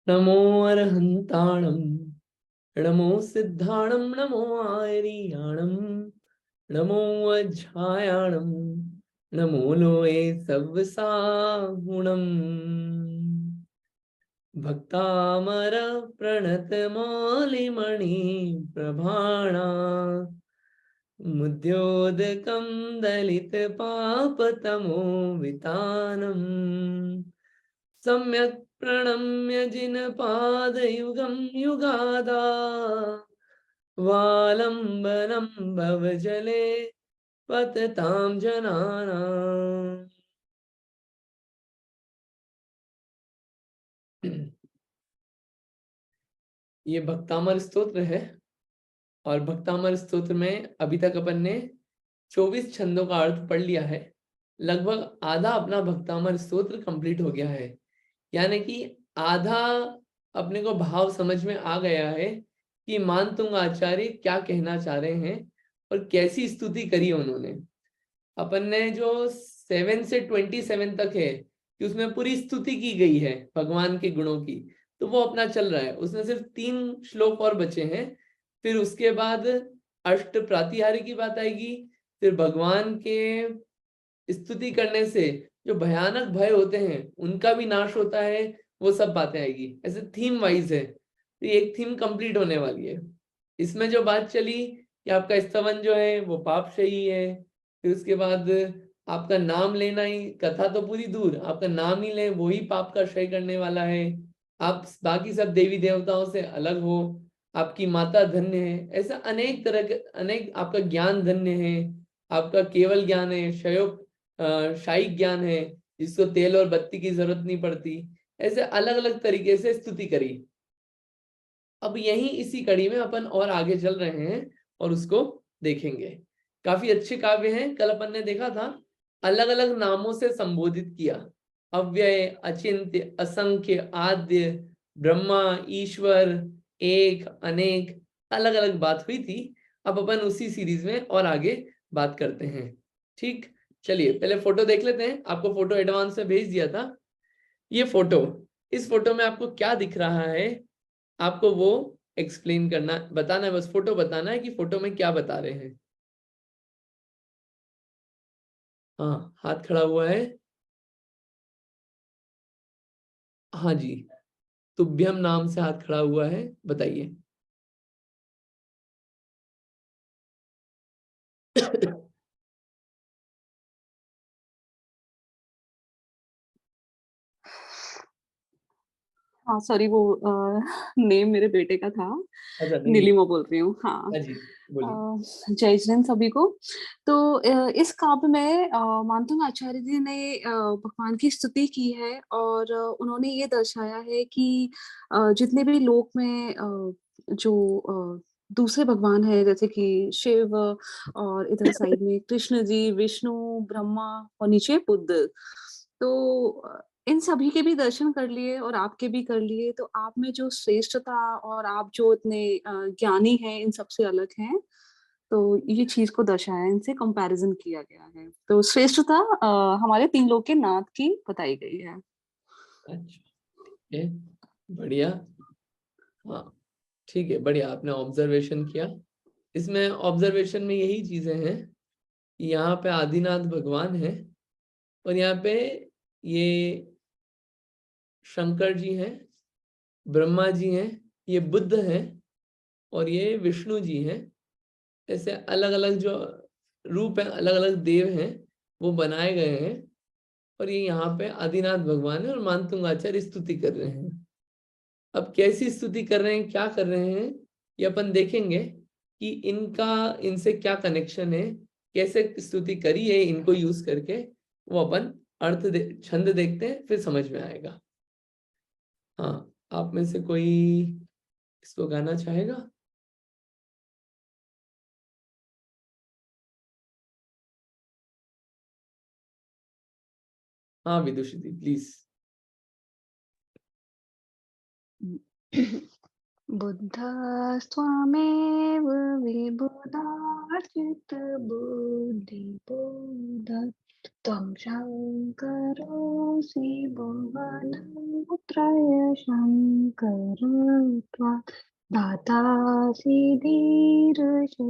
नमो अरहंताणं नमो सिद्धाणं नमो आर्याणं नमो वज्रायाणं नमो लोये सव्वसाहुणम् भक्तामर प्रणतमालिमणि प्रभाणा मुद्योदकं दलितपापतमो वितानम् सम्यक् प्रणम्य जिनपादयुगं युगादा वालम्बनं भवजले पततां जनानाम्। ये भक्तामर स्तोत्र है और भक्तामर स्तोत्र में अभी तक अपन ने 24 छंदों का अर्थ पढ़ लिया है। लगभग आधा अपना भक्तामर स्तोत्र कंप्लीट हो गया है, यानी कि आधा अपने को भाव समझ में आ गया है कि मानतुंग आचार्य क्या कहना चाह रहे हैं और कैसी स्तुति करी उन्होंने। अपन ने जो 7 से 27 तक है कि उसमें पूरी स्तुति की गई है भगवान के गुणों की, तो वो अपना चल रहा है। उसमें सिर्फ 3 श्लोक और बचे हैं, फिर उसके बाद अष्ट प्रातिहार्य की बात आएगी। फिर भगवान के स्तुति करने से जो भयानक भय होते हैं उनका भी नाश होता है, वो सब बातें आएगी। ऐसे थीम वाइज है, तो ये एक थीम कंप्लीट होने वाली है। इसमें जो बात चली कि आपका स्तवन जो है वो पापशाही है, फिर उसके बाद आपका नाम लेना ही, कथा तो पूरी दूर, आपका नाम ही ले वो ही पाप का क्षय करने वाला है। आप बाकी सब देवी देवताओं से अलग हो, आपकी माता धन्य है, ऐसा अनेक तरह के, अनेक, आपका ज्ञान धन्य है, आपका केवल ज्ञान है, शाही ज्ञान है जिसको तेल और बत्ती की जरूरत नहीं पड़ती। ऐसे अलग अलग तरीके से स्तुति करी। अब यही इसी कड़ी में अपन और आगे चल रहे हैं और उसको देखेंगे। काफी अच्छे काव्य हैं। कल अपन ने देखा था अलग अलग नामों से संबोधित किया, अव्यय, अचिंत्य, असंख्य, आद्य, ब्रह्मा, ईश्वर, एक, अनेक, अलग अलग बात हुई थी। अब अपन उसी सीरीज में और आगे बात करते हैं। ठीक, चलिए पहले फोटो देख लेते हैं। आपको फोटो एडवांस में भेज दिया था। ये फोटो, इस फोटो में आपको क्या दिख रहा है, आपको वो एक्सप्लेन करना, बताना है, बस फोटो बताना है कि फोटो में क्या बता रहे हैं। हाँ, हाथ खड़ा हुआ है। हाँ जी, तुभ्यम नाम से हाथ खड़ा हुआ है, बताइए। हाँ सॉरी, वो नेम मेरे बेटे का था। अच्छा, नहीं। नीलिमा बोल रही हूँ। हाँ। हाँ जी, बोलिए। जय जैन सभी को। तो इस काव्य में मानतुंग आचार्य जी ने भगवान की स्तुति की है और उन्होंने ये दर्शाया है कि जितने भी लोक में जो दूसरे भगवान हैं जैसे कि शिव और इधर साइड में कृष्ण जी, विष्णु, ब्रह्मा और नीचे बुद्ध। तो इन सभी के भी दर्शन कर लिए और आपके भी कर लिए, तो आप में जो श्रेष्ठता और आप जो इतने ज्ञानी हैं, इन सबसे अलग हैं। तो ये चीज को दर्शाया, इनसे कंपैरिजन किया गया है। तो श्रेष्ठता हमारे 3 लोग के नाथ की बताई गई है। अच्छा, ठीक है, बढ़िया। हाँ, ठीक है, बढ़िया, आपने ऑब्जर्वेशन किया। इसमें ऑब्जर्वेशन में यही चीजें हैं कि यहाँ पे आदिनाथ भगवान है और यहाँ पे ये शंकर जी हैं, ब्रह्मा जी हैं, ये बुद्ध हैं और ये विष्णु जी हैं। ऐसे अलग अलग जो रूप हैं, अलग अलग देव हैं, वो बनाए गए हैं। और ये यहाँ पे आदिनाथ भगवान है और मानतुंग आचार्य स्तुति कर रहे हैं। अब कैसी स्तुति कर रहे हैं, क्या कर रहे हैं, ये अपन देखेंगे कि इनका, इनसे क्या कनेक्शन है, कैसे स्तुति करी है इनको यूज करके, वो अपन छंद देखते हैं, फिर समझ में आएगा। हाँ, आप में से कोई इसको गाना चाहेगा? हाँ विदुषी जी, प्लीज। बुद्धस्त्वमेव विबुधाचित बुद्धिबोध त्वं शङ्करोऽसि भुवनत्रय शङ्करत्वात् दातासि धीरशमादविधे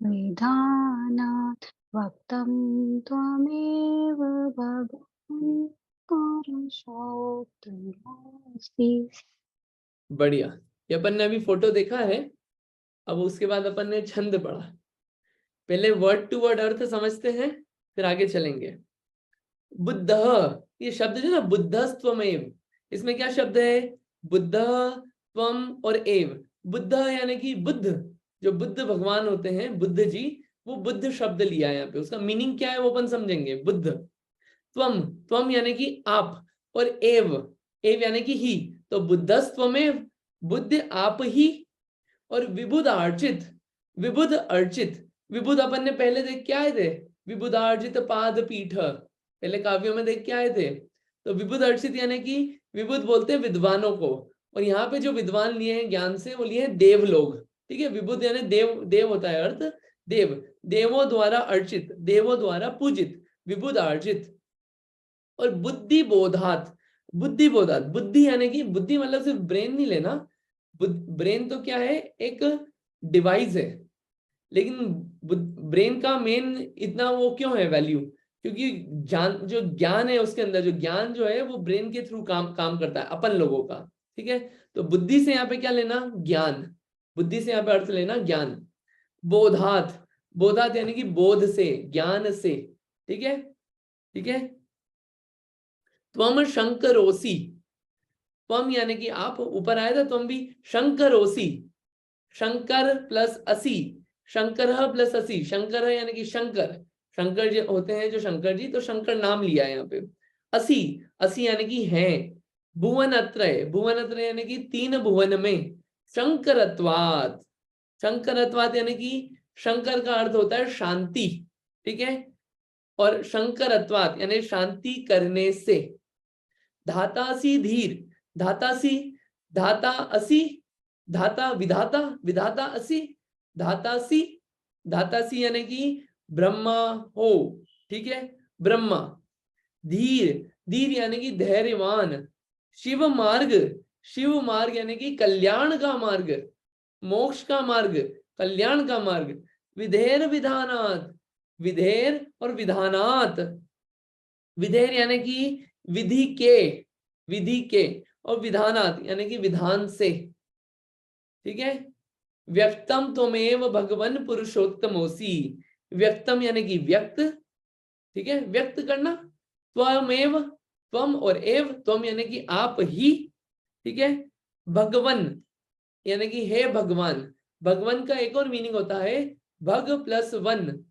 विधानात् वक्तं त्वमेव भगवन् पुरुषोत्तमोऽसि। बढ़िया। ये अपन ने अभी फोटो देखा है, अब उसके बाद अपन ने छंद पढ़ा। पहले वर्ड टू वर्ड अर्थ समझते हैं, फिर आगे चलेंगे। बुद्ध, ये शब्द जो ना बुद्धस्त्वमेव, इसमें क्या शब्द है? बुद्ध, त्वम और एव। बुद्ध यानी कि बुद्ध, जो बुद्ध भगवान होते हैं, बुद्ध जी, वो बुद्ध शब्द लिया है यहाँ पे। उसका मीनिंग क्या है वो अपन समझेंगे। बुद्ध, त्वम, त्वम यानी कि आप, और एव, एव यानी कि ही। तो बुद्धस्त्वमेव, बुद्ध आप ही। और विबुध अर्चित, विबुध अर्चित, विबुध अपन ने पहले देख के आए थे, विबुधार्जित पाद पीठ, पहले काव्यों में देख के आए थे। तो विबुध अर्चित यानी कि विबुध बोलते हैं विद्वानों को, और यहाँ पे जो विद्वान लिए हैं ज्ञान से, वो लिए हैं देव लोग। ठीक है, विबुध यानी देव, देव होता है अर्थ, देव, देवों द्वारा अर्चित, देवों द्वारा पूजित, विबुध अर्चित। और बुद्धि बोधात, बुद्धि बोधात, बुद्धि यानी कि बुद्धि मतलब सिर्फ ब्रेन नहीं लेना। ब्रेन तो क्या है, एक डिवाइस है, लेकिन ब्रेन का मेन इतना वो क्यों है वैल्यू? क्योंकि जान, जो ज्ञान है उसके अंदर, जो ज्ञान जो है वो ब्रेन के थ्रू काम काम करता है अपन लोगों का। ठीक है, तो बुद्धि से यहाँ पे क्या लेना? ज्ञान। बुद्धि से यहाँ पे अर्थ लेना ज्ञान। बोधात, बोधात यानी कि बोध से, ज्ञान से। ठीक है, ठीक है। त्वम शंकरोसी, त्वम यानी कि आप, ऊपर आया था त्वम भी, शंकरोसी, शंकर प्लस असी, शंकर प्लस असी, शंकर यानी कि शंकर, शंकर जी होते हैं जो शंकर जी, तो शंकर नाम लिया है यहाँ पे। असी, असी यानी कि है। भुवन अत्रय, भुवन अत्रय यानी कि तीन भुवन में। शंकरत्वात्, शंकरत्वात् यानी कि शंकर का अर्थ होता है शांति। ठीक है, और शंकरत्वात् यानी शांति करने से। धातासी धीर, धातासी, धाता असी, धाता विधाता, विधाता असी, धातासी, धातासी यानी कि ब्रह्मा हो। ठीक है, ब्रह्मा। धीर, धीर यानी कि धैर्यवान। शिव मार्ग, शिव मार्ग यानी कि कल्याण का मार्ग, मोक्ष का मार्ग, कल्याण का मार्ग। विधेर विधानात, विधेर और विधानात, विधेर यानी कि विधि के, विधि के, और विधानात यानी कि विधान से। ठीक है, व्यक्तम त्वमेव भगवन पुरुषोत्तमोसी, व्यक्तम यानी कि व्यक्त। ठीक है, व्यक्त करना। त्वमेव, त्वम और एव, त्वम यानी कि आप ही। ठीक है, भगवन यानी कि हे भगवान। भगवान का एक और मीनिंग होता है भग प्लस वन।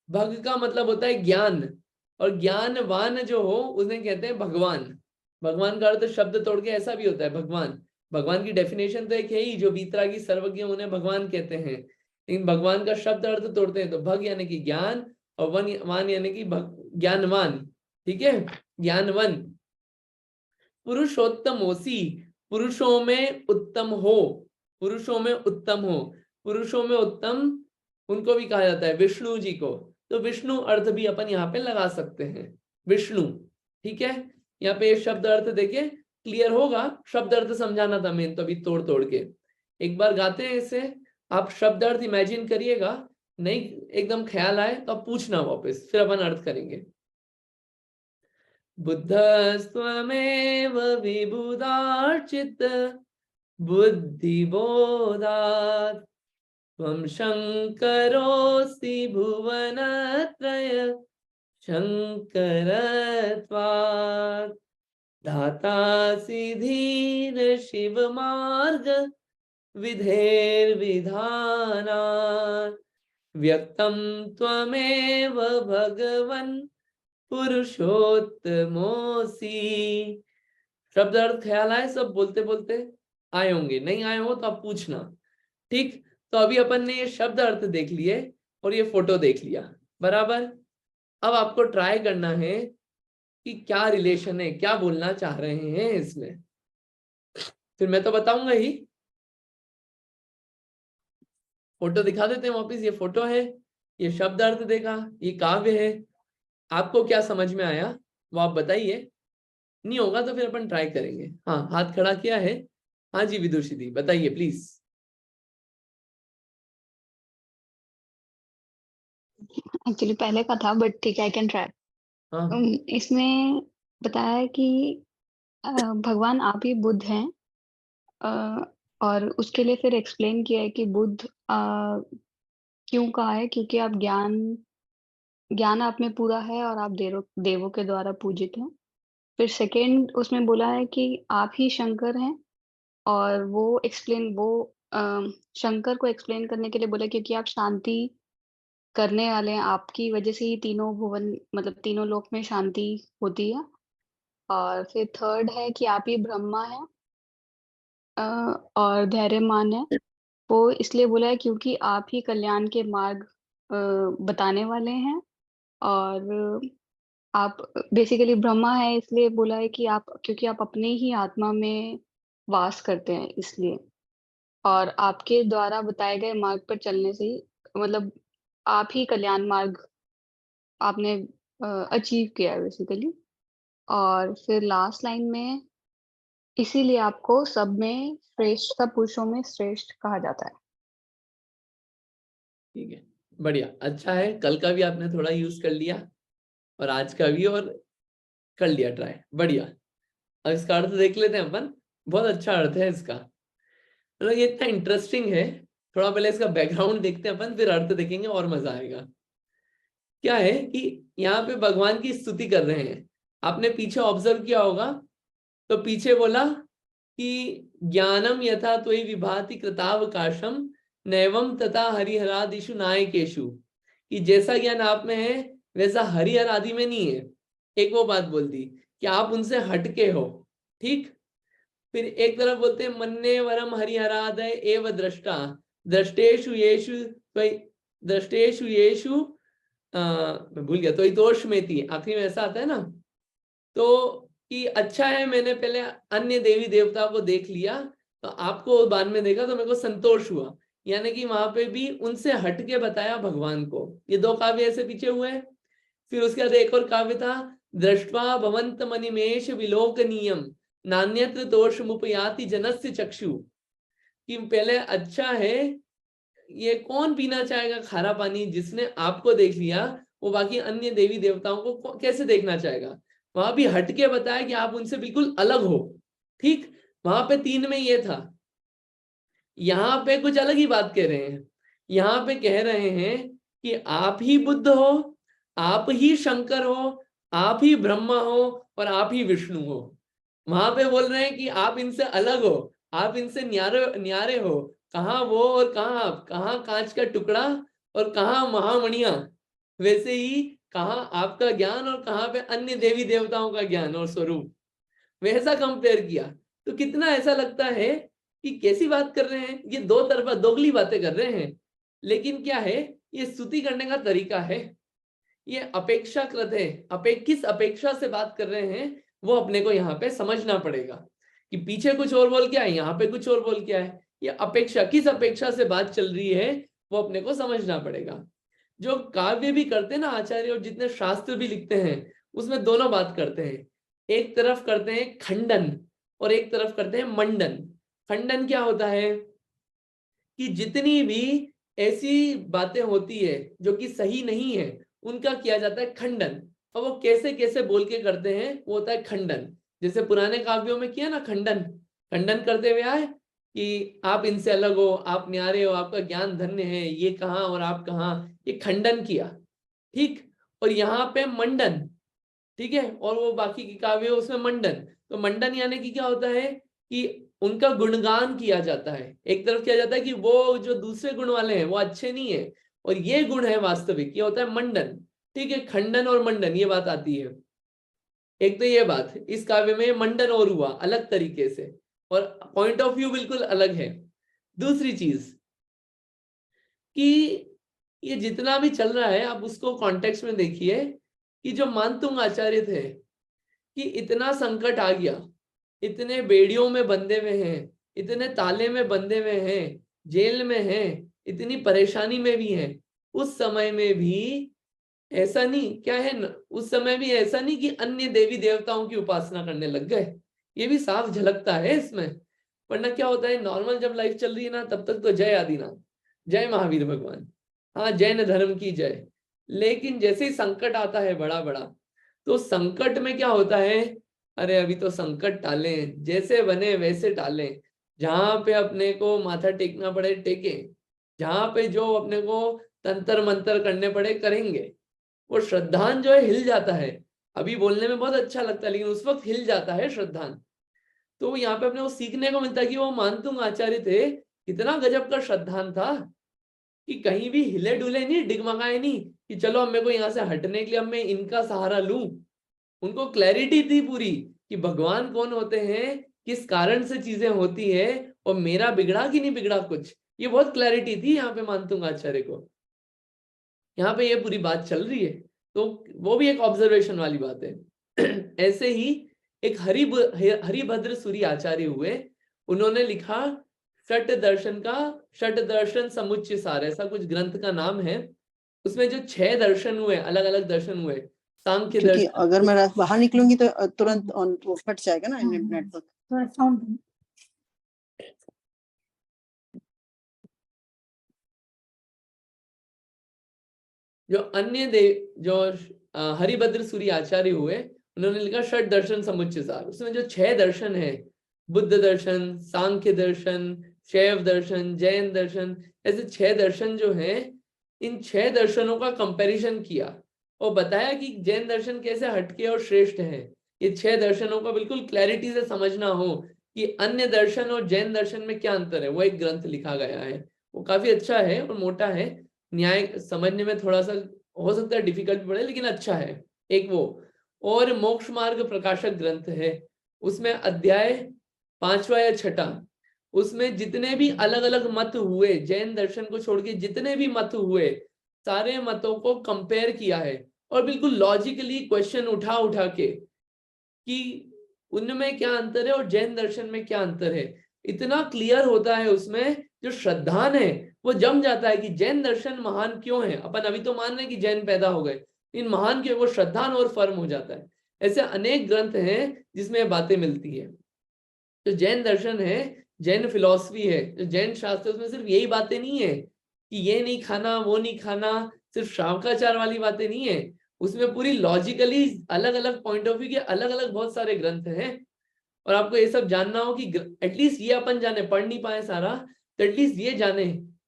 भग का मतलब होता है ज्ञान, और ज्ञानवान जो हो उसे कहते हैं भगवान। भगवान का अर्थ शब्द तोड़ के ऐसा भी होता है भगवान। भगवान की डेफिनेशन तो एक है ही, जो वीतरागी सर्वज्ञ उन्हें भगवान कहते हैं, लेकिन भगवान का शब्द अर्थ तोड़ते हैं तो भग यानी कि ज्ञान, और वन, मान यानी कि ज्ञानवान। ठीक है, ज्ञानवन। पुरुषोत्तमोसी, पुरुषों में उत्तम हो, पुरुषों में उत्तम हो। पुरुषों में उत्तम उनको भी कहा जाता है विष्णु जी को, तो विष्णु अर्थ भी अपन यहाँ पे लगा सकते हैं, विष्णु। ठीक है, यहाँ पे शब्द अर्थ देखे, क्लियर होगा। शब्द अर्थ समझाना था मेन, तो अभी तोड़ तोड़ के एक बार गाते हैं इसे। आप शब्द अर्थ इमेजिन करिएगा, नहीं एकदम ख्याल आए तो आप पूछना वापस, फिर अपन अर्थ करेंगे। बुद्धस्त्वमेव विबुधार्चित बुद्धिबोधात्, त्वं शङ्करोऽसि भुवनत्रय शङ्करत्वात्, धातासि धीर शिवमार्ग विधेर्विधानात्, व्यक्तं त्वमेव भगवन् पुरुषोत्तमोसी। शब्द अर्थ ख्याल आए? सब बोलते बोलते आए होंगे, नहीं आए हो तो आप पूछना। ठीक, तो अभी अपन ने ये शब्द अर्थ देख लिए और ये फोटो देख लिया, बराबर। अब आपको ट्राई करना है कि क्या रिलेशन है, क्या बोलना चाह रहे हैं इसमें, फिर मैं तो बताऊंगा ही। फोटो दिखा देते हैं वापिस, ये फोटो है, ये शब्द अर्थ देखा, ये काव्य है, आपको क्या समझ में आया वो आप बताइए। नहीं होगा तो फिर अपन ट्राई करेंगे। हाँ, हाथ खड़ा किया है। हाँ जी विदुषी दी, बताइए प्लीज। एक्चुअली पहले का था बट ठीक है, आई कैन ट्राई। हाँ इसमें बताया है कि भगवान आप ही बुद्ध हैं। अ, और उसके लिए फिर एक्सप्लेन किया है कि बुद्ध क्यों कहा है, क्योंकि आप ज्ञान ज्ञान आप में पूरा है और आप देवों के द्वारा पूजित हैं। फिर सेकंड उसमें बोला है कि आप ही शंकर हैं, और वो शंकर को एक्सप्लेन करने के लिए बोला क्योंकि आप शांति करने वाले हैं, आपकी वजह से ही तीनों भुवन मतलब तीनों लोक में शांति होती है। और फिर थर्ड है कि आप ही ब्रह्मा हैं, अ, और धैर्यमान है। वो इसलिए बोला है क्योंकि आप ही कल्याण के मार्ग बताने वाले हैं। और आप बेसिकली ब्रह्मा है, इसलिए बोला है कि आप क्योंकि आप अपने ही आत्मा में वास करते हैं इसलिए। और आपके द्वारा बताए गए मार्ग पर चलने से ही मतलब आप ही कल्याण मार्ग आपने अचीव किया है बेसिकली। और फिर लास्ट लाइन में इसीलिए आपको सब में श्रेष्ठ, सब पुरुषों में श्रेष्ठ कहा जाता है। ठीक है, बढ़िया, अच्छा है। कल का भी आपने थोड़ा यूज कर लिया और आज का भी, और कर लिया ट्राई, बढ़िया। अब इसका अर्थ देख लेते हैं अपन। बहुत अच्छा अर्थ है इसका, मतलब ये इतना इंटरेस्टिंग है। थोड़ा पहले इसका बैकग्राउंड देखते हैं अपन, फिर अर्थ देखेंगे और मजा आएगा। क्या है कि यहाँ पे भगवान की स्तुति कर रहे हैं। आपने पीछे ऑब्जर्व किया होगा, तो पीछे बोला कि ज्ञानम यथा त्वयि विभाति कृतावकाशम नैवम तथा हरिहरादिषु नायकेषु, कि जैसा ज्ञान आप में है वैसा हरिहर आदि में नहीं है। एक वो बात बोल दी कि आप उनसे हटके हो, ठीक। फिर एक तरफ बोलते हैं मन्ने वरम हरिहरादय एव दृष्टा दृष्टेषु येषु दृष्टेषु येषु मैं भूल गया, तो इतोष में थी, आखिरी में ऐसा आता है ना। तो कि अच्छा है मैंने पहले अन्य देवी देवता को देख लिया, तो आपको बाद में देखा तो मेरे को संतोष हुआ। यानी कि वहां पे भी उनसे हटके बताया भगवान को। ये दो काव्य ऐसे पीछे हुए हैं। फिर उसके बाद एक और काव्य था, दृष्ट्वा भवंत मणिमेश विलोकनीयम नान्यत्र दोष मुपयाति जनस्य चक्षु, कि पहले अच्छा है, ये कौन पीना चाहेगा खारा पानी, जिसने आपको देख लिया वो बाकी अन्य देवी देवताओं को कैसे देखना चाहेगा। वहां भी हटके बताया कि आप उनसे बिल्कुल अलग हो, ठीक। वहां पे 3 में ये था, यहाँ पे कुछ अलग ही बात कह रहे हैं। यहाँ पे कह रहे हैं कि आप ही बुद्ध हो, आप ही शंकर हो, आप ही ब्रह्मा हो और आप ही विष्णु हो। वहां पे बोल रहे हैं कि आप इनसे अलग हो, आप इनसे न्यारे न्यारे हो। कहाँ वो और कहाँ आप, कहाँ कांच का टुकड़ा और कहाँ महामणिया। वैसे ही कहाँ आपका ज्ञान और कहाँ पे अन्य देवी देवताओं का ज्ञान और स्वरूप, वैसा कंपेयर किया। तो कितना ऐसा लगता है कि कैसी बात कर रहे हैं, ये दो तरफा दोगली बातें कर रहे हैं। लेकिन क्या है, ये स्तुति करने का तरीका है, ये अपेक्षाकृत है। किस अपेक्षा से बात कर रहे हैं वो अपने को यहाँ पे समझना पड़ेगा, कि पीछे कुछ और बोल क्या है, यहाँ पे कुछ और बोल क्या है। ये अपेक्षा, किस अपेक्षा से बात चल रही है वो अपने को समझना पड़ेगा। जो काव्य भी करते हैं ना आचार्य, और जितने शास्त्र भी लिखते हैं, उसमें दोनों बात करते हैं। एक तरफ करते हैं खंडन और एक तरफ करते हैं मंडन। खंडन क्या होता है कि जितनी भी ऐसी बातें होती है जो कि सही नहीं है, उनका किया जाता है खंडन। और वो कैसे कैसे बोल के करते हैं, वो होता है खंडन। जैसे पुराने काव्यों में किया ना खंडन, खंडन करते हुए आए कि आप इनसे अलग हो, आप न्यारे हो, आपका ज्ञान धन्य है, ये कहाँ और आप कहाँ, ये खंडन किया, ठीक। और यहाँ पे मंडन, ठीक है। और वो बाकी की काव्य उसमें मंडन। तो मंडन यानी कि क्या होता है कि उनका गुणगान किया जाता है। एक तरफ किया जाता है कि वो जो दूसरे गुण वाले हैं वो अच्छे नहीं है और ये गुण है वास्तविक, ये होता है मंडन, ठीक है। खंडन और मंडन ये बात आती है। एक तो ये बात, इस काव्य में मंडन और हुआ अलग तरीके से, और पॉइंट ऑफ व्यू बिल्कुल अलग है। दूसरी चीज कि ये जितना भी चल रहा है आप उसको कॉन्टेक्स्ट में देखिए, कि जो मानतुंग आचार्य थे कि इतना संकट आ गया, इतने बेड़ियों में बंधे हुए हैं, इतने ताले में बंधे हुए हैं, जेल में हैं, इतनी परेशानी में भी हैं, उस समय में भी ऐसा नहीं, क्या है न, उस समय भी ऐसा नहीं कि अन्य देवी देवताओं की उपासना करने लग गए, ये भी साफ झलकता है इसमें। वरना क्या होता है, नॉर्मल जब लाइफ चल रही है ना, तब तक तो जय आदिनाथ, जय महावीर भगवान, हाँ जैन धर्म की जय। लेकिन जैसे ही संकट आता है बड़ा बड़ा, तो संकट में क्या होता है, अरे अभी तो संकट टाले, जैसे बने वैसे टाले, जहां पे अपने को माथा टेकना पड़े टेके, जहां पे जो अपने को तंत्र मंत्र करने पड़े करेंगे। वो श्रद्धान जो है हिल जाता है, अभी बोलने में बहुत अच्छा लगता है, लेकिन उस वक्त हिल जाता है श्रद्धान। तो यहाँ पे अपने को सीखने को मिलता है कि वो मानतुंग आचार्य थे, इतना गजब का श्रद्धान था कि कहीं भी हिले डुले नहीं, डिगमगाए नहीं कि चलो अब मेरे को यहाँ से हटने के लिए अब मैं इनका सहारा लूं। उनको क्लैरिटी थी पूरी कि भगवान कौन होते हैं, किस कारण से चीजें होती है, और मेरा बिगड़ा कि नहीं बिगड़ा कुछ, ये बहुत क्लैरिटी थी यहाँ पे मानतुंग आचार्य को। यहाँ पे ये पूरी बात चल रही है, तो वो भी एक ऑब्जर्वेशन वाली बात है। ऐसे ही एक हरिभद्र सूरी आचार्य हुए, उन्होंने लिखा षट दर्शन समुच्चय सार, ऐसा कुछ ग्रंथ का नाम है। उसमें जो 6 दर्शन हुए, अलग अलग दर्शन हुए, सांख्य क्योंकि दर्शन, अगर मैं बाहर निकलूंगी तो तुरंत वो फट जाएगा ना नेटवर्क। जो अन्य देव जो हरिभद्र सूरी आचार्य हुए, उन्होंने लिखा षट दर्शन समुच्चय सार। उसमें जो 6 दर्शन है, बुद्ध दर्शन, सांख्य दर्शन, शैव दर्शन, जैन दर्शन, ऐसे 6 दर्शन जो हैं, इन 6 दर्शनों का कंपैरिजन किया और बताया कि जैन दर्शन कैसे हटके और श्रेष्ठ है। ये 6 दर्शनों का बिल्कुल क्लैरिटी से समझना हो कि अन्य दर्शन और जैन दर्शन में क्या अंतर है, वो एक ग्रंथ लिखा गया है। वो काफी अच्छा है और मोटा है, न्याय समझने में थोड़ा सा हो सकता है डिफिकल्ट पड़े, लेकिन अच्छा है एक वो। और मोक्ष मार्ग प्रकाशक ग्रंथ है, उसमें अध्याय 5वां या 6, उसमें जितने भी अलग अलग मत हुए, जैन दर्शन को छोड़ के जितने भी मत हुए, सारे मतों को कंपेयर किया है और बिल्कुल लॉजिकली क्वेश्चन उठा उठा के कि उनमें क्या अंतर है और जैन दर्शन में क्या अंतर है। इतना क्लियर होता है उसमें, जो श्रद्धान है वो जम जाता है कि जैन दर्शन महान क्यों है। अपन अभी तो मान रहे हैं कि जैन पैदा हो गए, इन महान क्यों, वो श्रद्धान और फर्म हो जाता है। ऐसे अनेक ग्रंथ हैं जिसमें बातें मिलती है। जो जैन दर्शन है, जैन फिलॉसफी है, जो जैन शास्त्र, उसमें सिर्फ यही बातें नहीं है कि ये नहीं खाना वो नहीं खाना, सिर्फ शावकाचार वाली बातें नहीं है। उसमें पूरी लॉजिकली अलग अलग पॉइंट ऑफ व्यू के अलग अलग बहुत सारे ग्रंथ हैं। और आपको ये सब जानना हो कि एटलीस्ट ये अपन जाने, पढ़ नहीं पाए सारा, तो एटलीस्ट ये जाने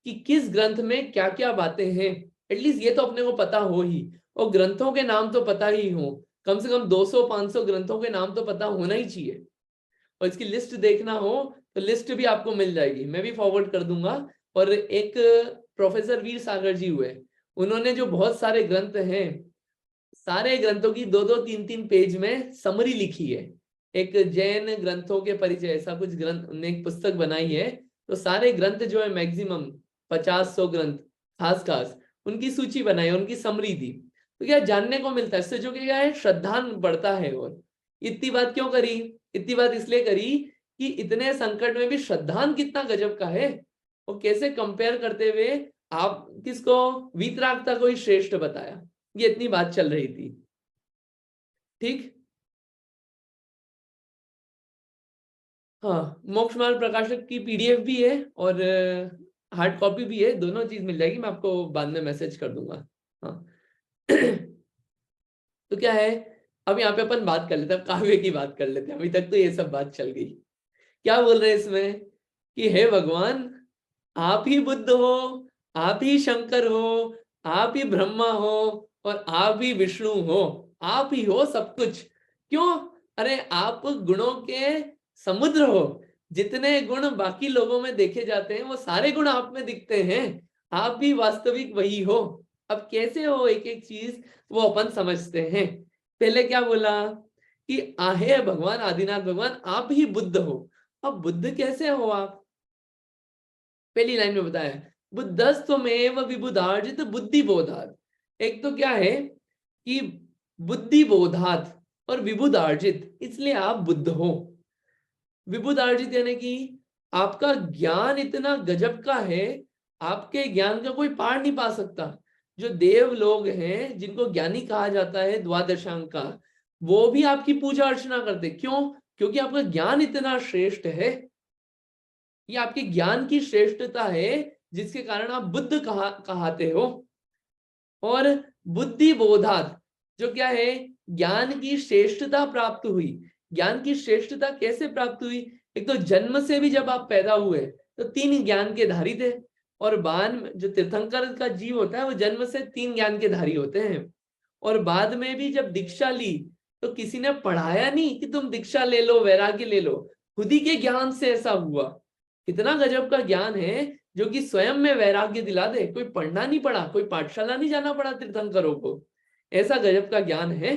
कि किस ग्रंथ में क्या क्या बातें हैं, एटलीस्ट ये तो अपने को पता हो ही। और ग्रंथों के नाम तो पता ही हो, कम से कम 200-500 ग्रंथों के नाम तो पता होना ही चाहिए। और इसकी लिस्ट देखना हो तो लिस्ट भी आपको मिल जाएगी, मैं भी फॉरवर्ड कर दूंगा। और एक प्रोफेसर वीर सागर जी हुए, उन्होंने जो बहुत सारे ग्रंथ हैं, सारे ग्रंथों की 2-2, 3-3 पेज में समरी लिखी है। एक जैन ग्रंथों के परिचय, ऐसा कुछ ग्रंथ उन्होंने एक पुस्तक बनाई है। तो सारे ग्रंथ जो है मैक्सिमम 50-100 ग्रंथ खास खास, उनकी सूची बनाई, उनकी समरी दी। तो क्या जानने को मिलता है इससे, जो क्या है श्रद्धान बढ़ता है। और इतनी बात क्यों करी, इतनी बात इसलिए करी कि इतने संकट में भी श्रद्धान कितना गजब का है, और कैसे कंपेयर करते हुए आप किसको, वीतरागता को ही श्रेष्ठ बताया। ये इतनी बात चल रही थी। ठीक, हाँ, मोक्ष मार्ग प्रकाशक की पीडीएफ भी है और हार्ड कॉपी भी है, दोनों चीज मिल जाएगी, मैं आपको बाद में मैसेज कर दूंगा। हाँ। तो क्या है, अब यहाँ पे अपन बात कर लेते हैं, काव्य की बात कर लेते हैं। अभी तक तो ये सब बात चल गई। क्या बोल रहे हैं इसमें कि हे भगवान, आप ही बुद्ध हो, आप ही शंकर हो, आप ही ब्रह्मा हो, और आप ही विष्णु हो, आप ही हो सब कुछ। क्यों? अरे आप गुणों के समुद्र हो, जितने गुण बाकी लोगों में देखे जाते हैं वो सारे गुण आप में दिखते हैं, आप भी वास्तविक वही हो। अब कैसे हो एक एक चीज, वो अपन समझते हैं। पहले क्या बोला कि आहे भगवान आदिनाथ भगवान, आप ही बुद्ध हो। अब बुद्ध कैसे हो आप? पहली लाइन में बताया, बुद्धस्त्वमेव विबुधार्जित बुद्धि बोधात। एक तो क्या है कि बुद्धि बोधात और विबुधार्जित, इसलिए आप बुद्ध हो। विबुधार्जित यानी कि आपका ज्ञान इतना गजब का है, आपके ज्ञान का कोई पार नहीं पा सकता। जो देव लोग हैं जिनको ज्ञानी कहा जाता है द्वादशांग का, वो भी आपकी पूजा अर्चना करते। क्यों? क्योंकि आपका ज्ञान इतना श्रेष्ठ है, ये आपके ज्ञान की श्रेष्ठता है जिसके कारण आप बुद्ध कहाते हो। और बुद्धि बोधात, जो क्या है, ज्ञान की श्रेष्ठता प्राप्त हुई। ज्ञान की श्रेष्ठता कैसे प्राप्त हुई? एक तो जन्म से भी जब आप पैदा हुए तो 3 ज्ञान के धारी थे, और बाद में जो तीर्थंकर का जीव होता है वो जन्म से 3 ज्ञान के धारी होते हैं। और बाद में भी जब दीक्षा ली तो किसी ने पढ़ाया नहीं कि तुम दीक्षा ले लो, वैराग्य ले लो, खुद ही के ज्ञान से ऐसा हुआ। कितना गजब का ज्ञान है जो कि स्वयं में वैराग्य दिला दे। कोई पढ़ना नहीं पड़ा, कोई पाठशाला नहीं जाना पड़ा तीर्थंकरों को, ऐसा गजब का ज्ञान है।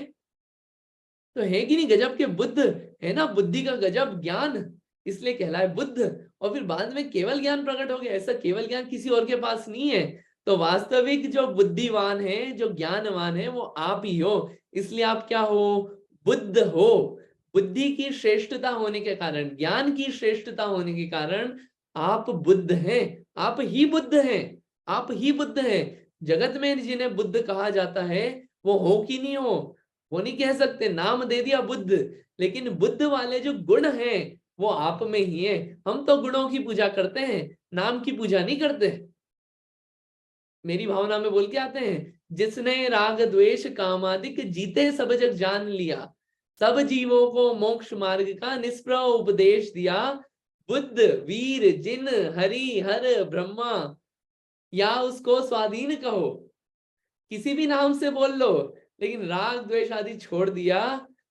तो है कि नहीं गजब के बुद्ध, है ना, बुद्धि का गजब ज्ञान, इसलिए कहलाए बुद्ध। और फिर बाद में केवल ज्ञान प्रकट हो गया, ऐसा केवल ज्ञान किसी और के पास नहीं है। तो वास्तविक जो बुद्धिवान है, जो ज्ञानवान है, वो आप ही हो। इसलिए आप क्या हो? बुद्ध हो। बुद्धि की श्रेष्ठता होने के कारण, ज्ञान की श्रेष्ठता होने के कारण आप बुद्ध हैं। आप ही बुद्ध हैं, आप ही बुद्ध हैं। जगत में जिन्हें बुद्ध कहा जाता है वो हो कि नहीं हो? वो नहीं कह सकते, नाम दे दिया बुद्ध, लेकिन बुद्ध वाले जो गुण हैं वो आप में ही है। हम तो गुणों की पूजा करते हैं, नाम की पूजा नहीं करते। मेरी भावना में बोल के आते हैं, जिसने राग द्वेष कामादिक जीते सब जग जान लिया, सब जीवों को मोक्ष मार्ग का निष्प्रह उपदेश दिया, बुद्ध वीर जिन हरि हर ब्रह्मा, या उसको स्वाधीन कहो, किसी भी नाम से बोल लो, लेकिन राग द्वेष आदि छोड़ दिया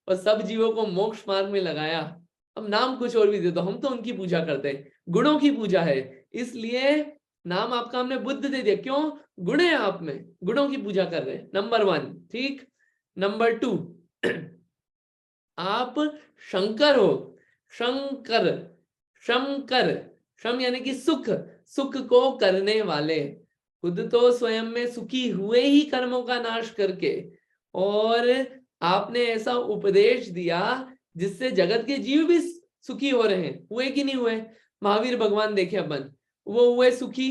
और सब जीवों को मोक्ष मार्ग में लगाया। अब नाम कुछ और भी दे दो, हम तो उनकी पूजा करते हैं, गुणों की पूजा है। इसलिए नाम आपका हमने बुद्ध दे दिया। क्यों? गुण है आप में, गुणों की पूजा कर रहे हैं। नंबर 1, ठीक। नंबर 2, आप शंकर हो। शंकर, शंकर, शम यानी कि सुख, सुख को करने वाले। खुद तो स्वयं में सुखी हुए ही कर्मों का नाश करके, और आपने ऐसा उपदेश दिया जिससे जगत के जीव भी सुखी हो रहे हैं। हुए कि नहीं हुए? महावीर भगवान देखे अपन, वो हुए सुखी।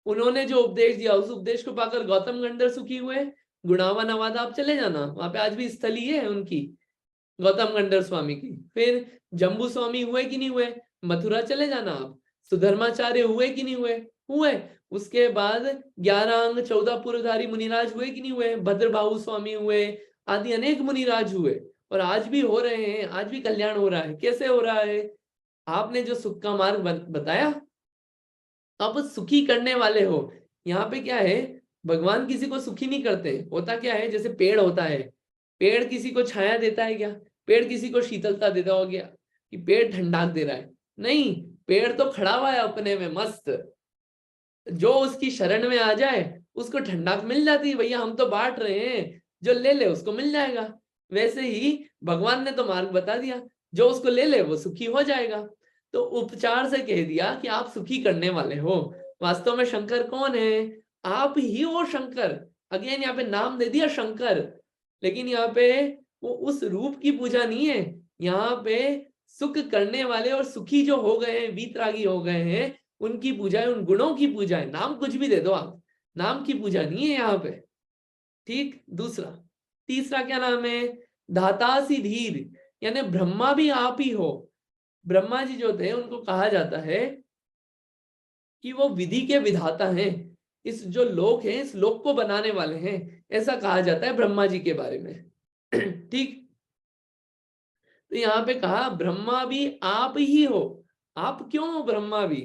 उन्होंने जो उपदेश दिया उस उपदेश को पाकर गौतम गंधर सुखी हुए। गुणावा नवादा आप चले जाना, वहां पे आज भी स्थली है उनकी, गौतम गंधर स्वामी की। फिर जम्बू स्वामी हुए कि नहीं हुए? मथुरा चले जाना आप। सुधर्माचार्य हुए कि नहीं हुए? हुए। उसके बाद 11 अंग 14 पूर्वधारी मुनिराज हुए कि नहीं हुए? भद्रबाहु स्वामी हुए, आदि अनेक मुनिराज हुए, और आज भी हो रहे हैं। आज भी कल्याण हो रहा है। कैसे हो रहा है? आपने जो सुख का मार्ग बताया, आप सुखी करने वाले हो। यहाँ पे क्या है, भगवान किसी को सुखी नहीं करते। होता क्या है, जैसे पेड़ होता है, पेड़ किसी को छाया देता है क्या? पेड़ किसी को शीतलता देता हो गया कि पेड़ ठंडाक दे रहा है? नहीं, पेड़ तो खड़ा हुआ है अपने में मस्त, जो उसकी शरण में आ जाए उसको ठंडाक मिल जाती है। भैया हम तो बांट रहे हैं, जो ले ले उसको मिल जाएगा। वैसे ही भगवान ने तो मार्ग बता दिया, जो उसको ले ले वो सुखी हो जाएगा। तो उपचार से कह दिया कि आप सुखी करने वाले हो। वास्तव में शंकर कौन है? आप ही हो शंकर। अगेन यहाँ पे नाम दे दिया शंकर, लेकिन यहाँ पे वो उस रूप की पूजा नहीं है। यहाँ पे सुख करने वाले और सुखी जो हो गए हैं, वीतरागी हो गए हैं, उनकी पूजा है, उन गुणों की पूजा है। नाम कुछ भी दे दो आप, नाम की पूजा नहीं है यहाँ पे, ठीक। दूसरा, तीसरा क्या नाम है? धातासी धीर, यानी ब्रह्मा भी आप ही हो। ब्रह्मा जी जो थे उनको कहा जाता है कि वो विधि के विधाता हैं। इस जो लोक है, इस लोक को बनाने वाले हैं, ऐसा कहा जाता है ब्रह्मा जी के बारे में, ठीक। तो यहाँ पे कहा ब्रह्मा भी आप ही हो। आप क्यों हो ब्रह्मा भी?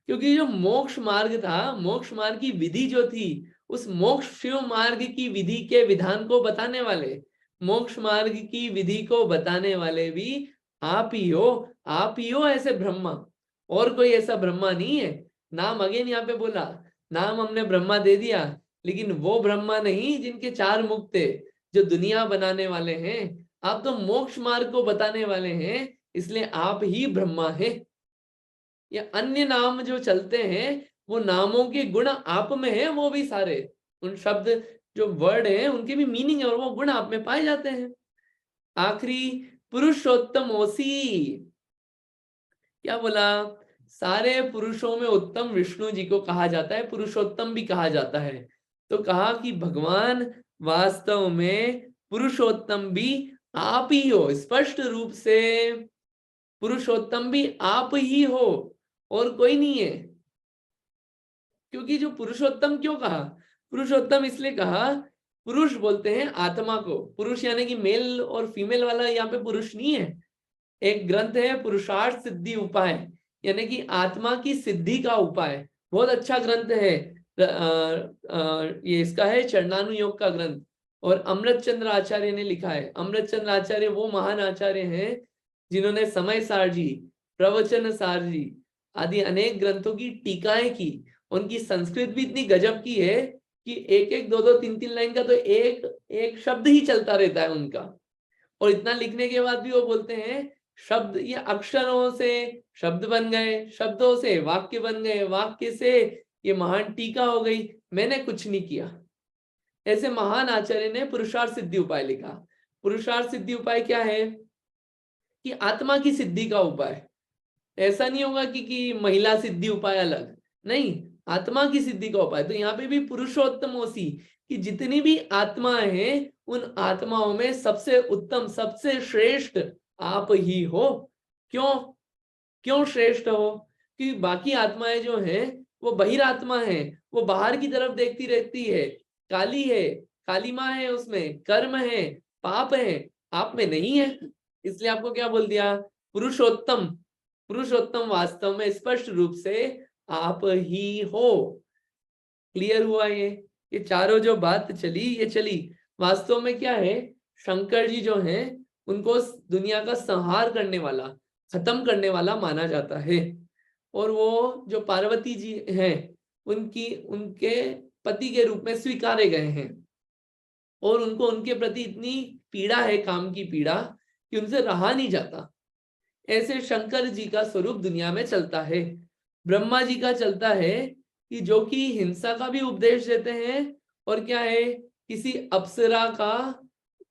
क्योंकि जो मोक्ष मार्ग था, मोक्ष मार्ग की विधि जो थी, उस मोक्ष शिव मार्ग की विधि के विधान को बताने वाले, मोक्ष मार्ग की विधि को बताने वाले भी आप ही हो। आप ही हो ऐसे ब्रह्मा, और कोई ऐसा ब्रह्मा नहीं है। नाम अगेन यहाँ पे बोला, नाम हमने ब्रह्मा दे दिया, लेकिन वो ब्रह्मा नहीं जिनके 4 मुख थे, जो दुनिया बनाने वाले हैं। आप तो मोक्ष मार्ग को बताने वाले हैं, इसलिए आप ही ब्रह्मा है। या अन्य नाम जो चलते हैं, वो नामों के गुण आप में है, वो भी सारे उन शब्द जो वर्ड हैं उनके भी मीनिंग है और वो गुण आप में पाए जाते हैं। आखिरी, पुरुषोत्तम ओसी, क्या बोला? सारे पुरुषों में उत्तम विष्णु जी को कहा जाता है, पुरुषोत्तम भी कहा जाता है। तो कहा कि भगवान वास्तव में पुरुषोत्तम भी आप ही हो, स्पष्ट रूप से पुरुषोत्तम भी आप ही हो और कोई नहीं है। क्योंकि जो पुरुषोत्तम क्यों कहा, पुरुषोत्तम इसलिए कहा, पुरुष बोलते हैं आत्मा को, पुरुष यानी कि मेल और फीमेल वाला यहाँ पे पुरुष नहीं है। एक ग्रंथ है पुरुषार्थ सिद्धि उपाय, यानी कि आत्मा की सिद्धि का उपाय, बहुत अच्छा ग्रंथ है। ये इसका है चरणानुयोग का ग्रंथ, और अमृत चंद्र आचार्य ने लिखा है। अमृत चंद्र आचार्य वो महान आचार्य हैं जिन्होंने समय सार जी, प्रवचन सार जी आदि अनेक ग्रंथों की टीकाएं की। उनकी संस्कृत भी इतनी गजब की है कि एक एक दो दो तीन तीन लाइन का तो एक एक शब्द ही चलता रहता है उनका। और इतना लिखने के बाद भी वो बोलते हैं शब्द, ये अक्षरों से शब्द बन गए, शब्दों से वाक्य बन गए, वाक्य से ये महान टीका हो गई, मैंने कुछ नहीं किया। ऐसे महान आचार्य ने पुरुषार्थ सिद्धि उपाय लिखा। पुरुषार्थ सिद्धि उपाय क्या है कि आत्मा की सिद्धि का उपाय। ऐसा नहीं होगा कि महिला सिद्धि उपाय अलग, नहीं, आत्मा की सिद्धि का उपाय। तो यहाँ पे भी पुरुषोत्तमोसी कि जितनी भी आत्माएं हैं उन आत्माओं में सबसे उत्तम, सबसे श्रेष्ठ आप ही हो। क्यों क्यों श्रेष्ठ हो? कि बाकी आत्माएं जो हैं वो बहिरात्मा है, वो बाहर की तरफ देखती रहती है, काली है, काली माँ है, उसमें कर्म है, पाप है, आप में नहीं है। इसलिए आपको क्या बोल दिया, पुरुषोत्तम। पुरुषोत्तम वास्तव में स्पष्ट रूप से आप ही हो। क्लियर हुआ? ये चारों जो बात चली, ये चली वास्तव में क्या है, शंकर जी जो हैं उनको दुनिया का संहार करने वाला, खत्म करने वाला माना जाता है। और वो जो पार्वती जी हैं उनके पति के रूप में स्वीकारे गए हैं, और उनको उनके प्रति इतनी पीड़ा है, काम की पीड़ा, कि उनसे रहा नहीं जाता। ऐसे शंकर जी का स्वरूप दुनिया में चलता है। ब्रह्मा जी का चलता है कि जो कि हिंसा का भी उपदेश देते हैं, और क्या है, किसी अप्सरा का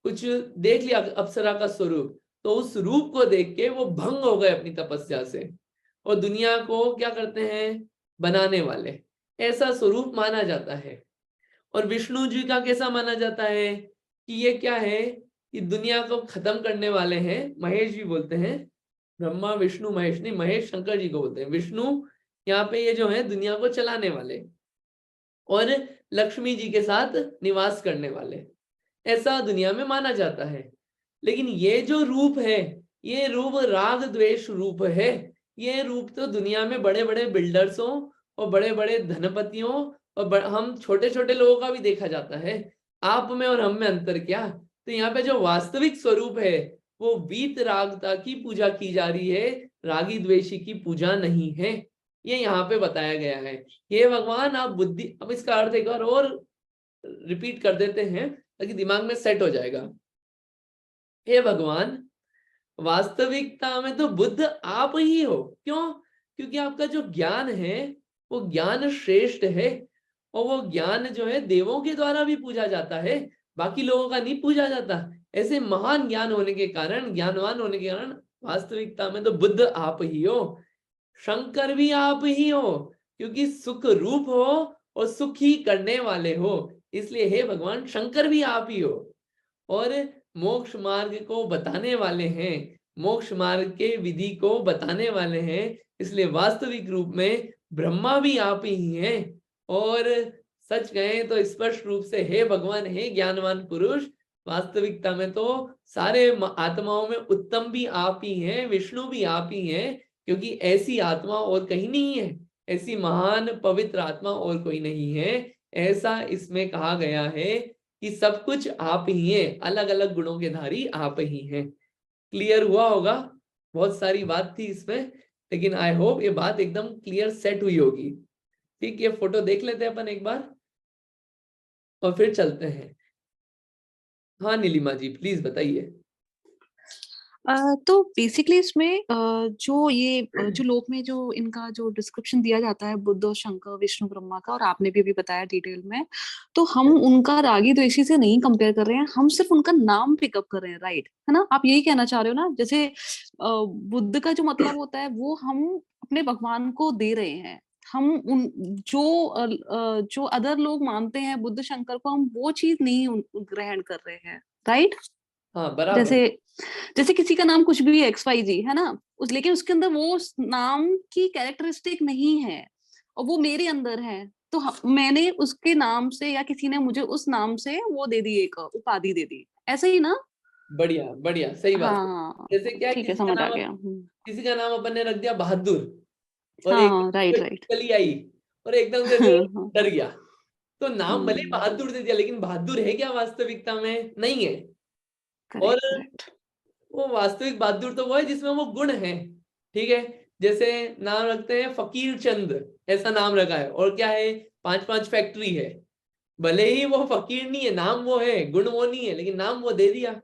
कुछ देख लिया, अप्सरा का स्वरूप, तो उस रूप को देख के वो भंग हो गए अपनी तपस्या से, और दुनिया को क्या करते हैं, बनाने वाले। ऐसा स्वरूप माना जाता है। और विष्णु जी का कैसा माना जाता है कि ये क्या है, कि दुनिया को खत्म करने वाले हैं। महेश जी बोलते हैं, ब्रह्मा विष्णु महेश नहीं, महेश शंकर जी को बोलते हैं, विष्णु यहाँ पे ये जो है दुनिया को चलाने वाले, और लक्ष्मी जी के साथ निवास करने वाले, ऐसा दुनिया में माना जाता है। लेकिन ये जो रूप है, ये रूप राग द्वेष रूप है। ये रूप तो दुनिया में बड़े बड़े बिल्डर्सों और बड़े बड़े धनपतियों और हम छोटे छोटे लोगों का भी देखा जाता है। आप में और हम में अंतर क्या? तो यहाँ पे जो वास्तविक स्वरूप है वो वीत रागता की पूजा की जा रही है, रागी द्वेषी की पूजा नहीं है। ये यहाँ पे बताया गया है। ये भगवान आप बुद्धि, अब इसका अर्थ एक बार और रिपीट कर देते हैं ताकि दिमाग में सेट हो जाएगा। हे भगवान, वास्तविकता में तो बुद्ध आप ही हो। क्यों? क्योंकि आपका जो ज्ञान है वो ज्ञान श्रेष्ठ है, और वो ज्ञान जो है देवों के द्वारा भी पूजा जाता है, बाकी लोगों का नहीं पूजा जाता। ऐसे महान ज्ञान होने के कारण, ज्ञानवान होने के कारण वास्तविकता में तो बुद्ध आप ही हो। शंकर भी आप ही हो, क्योंकि सुख रूप हो और सुख ही करने वाले हो। इसलिए हे भगवान, शंकर भी आप ही हो। और मोक्ष मार्ग को बताने वाले हैं, मोक्ष मार्ग के विधि को बताने वाले हैं। इसलिए वास्तविक रूप में ब्रह्मा भी आप ही हैं। और सच कहें तो स्पष्ट रूप से हे भगवान, हे ज्ञानवान पुरुष, वास्तविकता में तो सारे आत्माओं में उत्तम भी आप ही हैं, विष्णु भी आप ही हैं, क्योंकि ऐसी आत्मा और कहीं नहीं है, ऐसी महान पवित्र आत्मा और कोई नहीं है। ऐसा इसमें कहा गया है कि सब कुछ आप ही हैं, अलग अलग गुणों के धारी आप ही हैं। क्लियर हुआ होगा? बहुत सारी बात थी इसमें, लेकिन आई होप ये बात एकदम क्लियर सेट हुई होगी। ठीक, ये फोटो देख लेते हैं अपन एक बार और फिर चलते हैं। हाँ नीलिमा जी, प्लीज बताइए। तो बेसिकली इसमें जो ये जो लोक में जो इनका जो डिस्क्रिप्शन दिया जाता है बुद्ध और शंकर, विष्णु, ब्रह्मा का, और आपने भी अभी बताया डिटेल में, तो हम उनका रागी द्वेषी से नहीं कंपेयर कर रहे हैं, हम सिर्फ उनका नाम पिकअप कर रहे हैं, राइट है ना? आप यही कहना चाह रहे हो ना? जैसे बुद्ध का जो मतलब होता है वो हम अपने भगवान को दे रहे हैं, हम उन जो अदर लोग मानते हैं बुद्ध शंकर को, हम वो चीज नहीं ग्रहण कर रहे हैं, राइट? हाँ बराबर। जैसे जैसे किसी का नाम कुछ भी है, XYZ, है ना, लेकिन उसके अंदर वो उस नाम की कैरेक्टरिस्टिक नहीं है और वो मेरे अंदर है, तो मैंने उसके नाम से या किसी ने मुझे उस नाम से वो दे दी, एक उपाधि दे दी, ऐसे ही ना? बढ़िया बढ़िया, सही बात। हाँ, जैसे क्या है, ठीक है, समझ आ गया। किसी का नाम अपन ने रख दिया बहादुर, और एक हाँ, राइट राइट। चली आई और एकदम से हाँ, हाँ, डर गया, तो नाम भले ही हम्म, बहादुर दे दिया, लेकिन बहादुर है क्या वास्तविकता में? नहीं है। और करेक्ट करेक्ट। वो वास्तविक बहादुर तो वो है जिसमें वो गुण है। ठीक है, जैसे नाम रखते हैं फकीर चंद, ऐसा नाम रखा है, और क्या है, 5-5 फैक्ट्री है। भले ही वो फकीर नहीं है, नाम वो है, गुण वो नहीं है, लेकिन नाम वो दे दिया।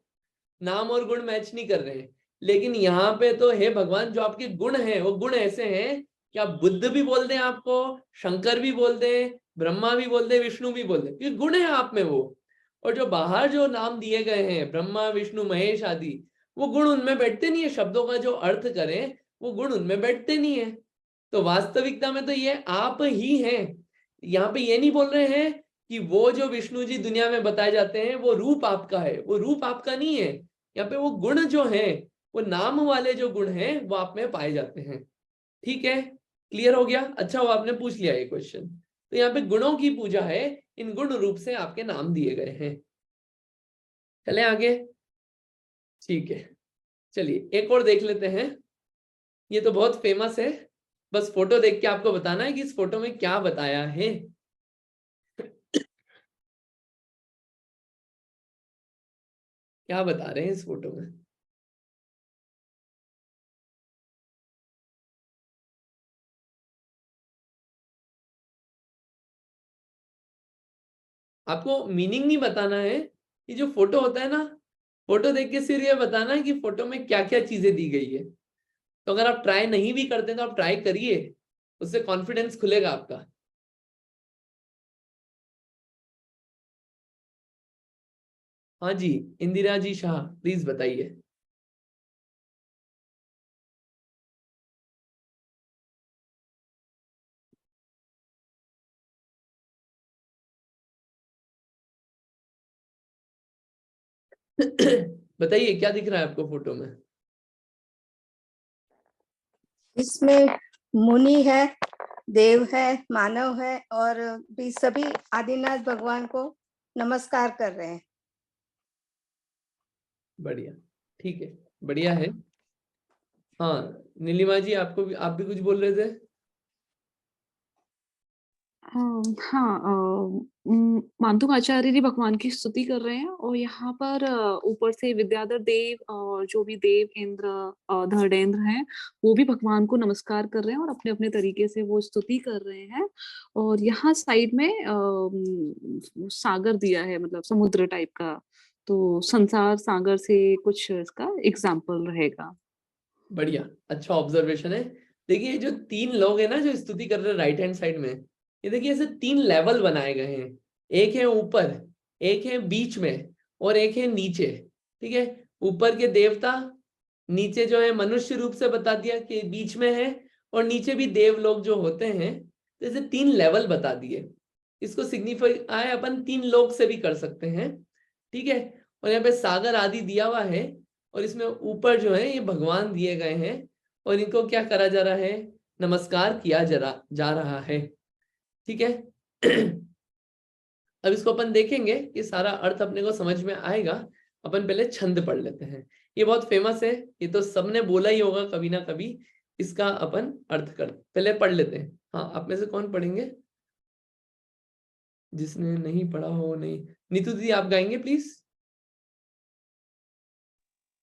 नाम और गुण मैच नहीं कर रहे हैं। लेकिन यहाँ पे तो हे भगवान, जो आपके गुण हैं वो गुण ऐसे हैं कि आप बुद्ध भी बोल दें, आपको शंकर भी बोल दें, ब्रह्मा भी बोल दें, विष्णु भी बोल दें, क्योंकि गुण है आप में वो। और जो बाहर जो नाम दिए गए हैं, ब्रह्मा विष्णु महेश आदि, वो गुण उनमें बैठते नहीं है। शब्दों का जो अर्थ करें वो गुण उनमें बैठते नहीं है। तो वास्तविकता में तो ये आप ही हैं। यहाँ पे ये नहीं बोल रहे हैं कि वो जो विष्णु जी दुनिया में बताए जाते हैं वो रूप आपका है, वो रूप आपका नहीं है। यहाँ पे वो गुण जो हैं, वो नाम वाले जो गुण हैं वो आप में पाए जाते हैं। ठीक है, क्लियर हो गया? अच्छा वो आपने पूछ लिया ये क्वेश्चन। तो यहाँ पे गुणों की पूजा है, इन गुण रूप से आपके नाम दिए गए हैं। चले आगे। ठीक है, चलिए एक और देख लेते हैं। ये तो बहुत फेमस है, बस फोटो देख के आपको बताना है कि इस फोटो में क्या बताया है। क्या बता रहे हैं इस फोटो में? आपको मीनिंग नहीं बताना है, ये जो फोटो होता है ना, फोटो देख के सिर्फ ये बताना है कि फोटो में क्या क्या चीजें दी गई है। तो अगर आप ट्राई नहीं भी करते तो आप ट्राई करिए, उससे कॉन्फिडेंस खुलेगा आपका। हाँ जी, इंदिरा जी शाह, प्लीज बताइए। बताइए क्या दिख रहा है आपको फोटो में? इसमें मुनि है, देव है, मानव है, और भी सभी आदिनाथ भगवान को नमस्कार कर रहे हैं। बढ़िया, ठीक है, बढ़िया है। हाँ नीलिमा जी, आपको भी, आप भी कुछ बोल रहे थे? हाँ, मानतुक आचार्य जी भगवान की स्तुति कर रहे हैं और यहाँ पर ऊपर से विद्याधर देव और जो भी देव इंद्र धड़ेंद्र हैं, वो भी भगवान को नमस्कार कर रहे हैं और अपने अपने तरीके से वो स्तुति कर रहे हैं। और यहाँ साइड में सागर दिया है, मतलब समुद्र टाइप का, तो संसार सागर से कुछ इसका एग्जाम्पल रहेगा। बढ़िया, अच्छा ऑब्जर्वेशन है। देखिए ये जो 3 लोग हैं ना जो स्तुति कर रहे हैं राइट हैंड साइड में, ये देखिए ऐसे 3 लेवल बनाए गए हैं। एक है ऊपर, एक है बीच में, और एक है नीचे। ठीक है, ऊपर के देवता, नीचे जो है मनुष्य रूप से बता दिया कि बीच में है, और नीचे भी देव लोग जो होते हैं, जैसे 3 लेवल बता दिए। इसको सिग्निफाई अपन 3 लोग से भी कर सकते हैं। ठीक है, और यहाँ पे सागर आदि दिया हुआ है, और इसमें ऊपर जो है ये भगवान दिए गए हैं, और इनको क्या करा जा रहा है? नमस्कार किया जा रहा है। ठीक है। अब इसको अपन देखेंगे कि सारा अर्थ अपने को समझ में आएगा। अपन पहले छंद पढ़ लेते हैं, ये बहुत फेमस है, ये तो सबने बोला ही होगा कभी ना कभी। इसका अपन अर्थ कर पहले पढ़ लेते हैं। हाँ, आप में से कौन पढ़ेंगे? जिसने नहीं पढ़ा हो नहीं, नीतू दीदी आप गाएंगे प्लीज।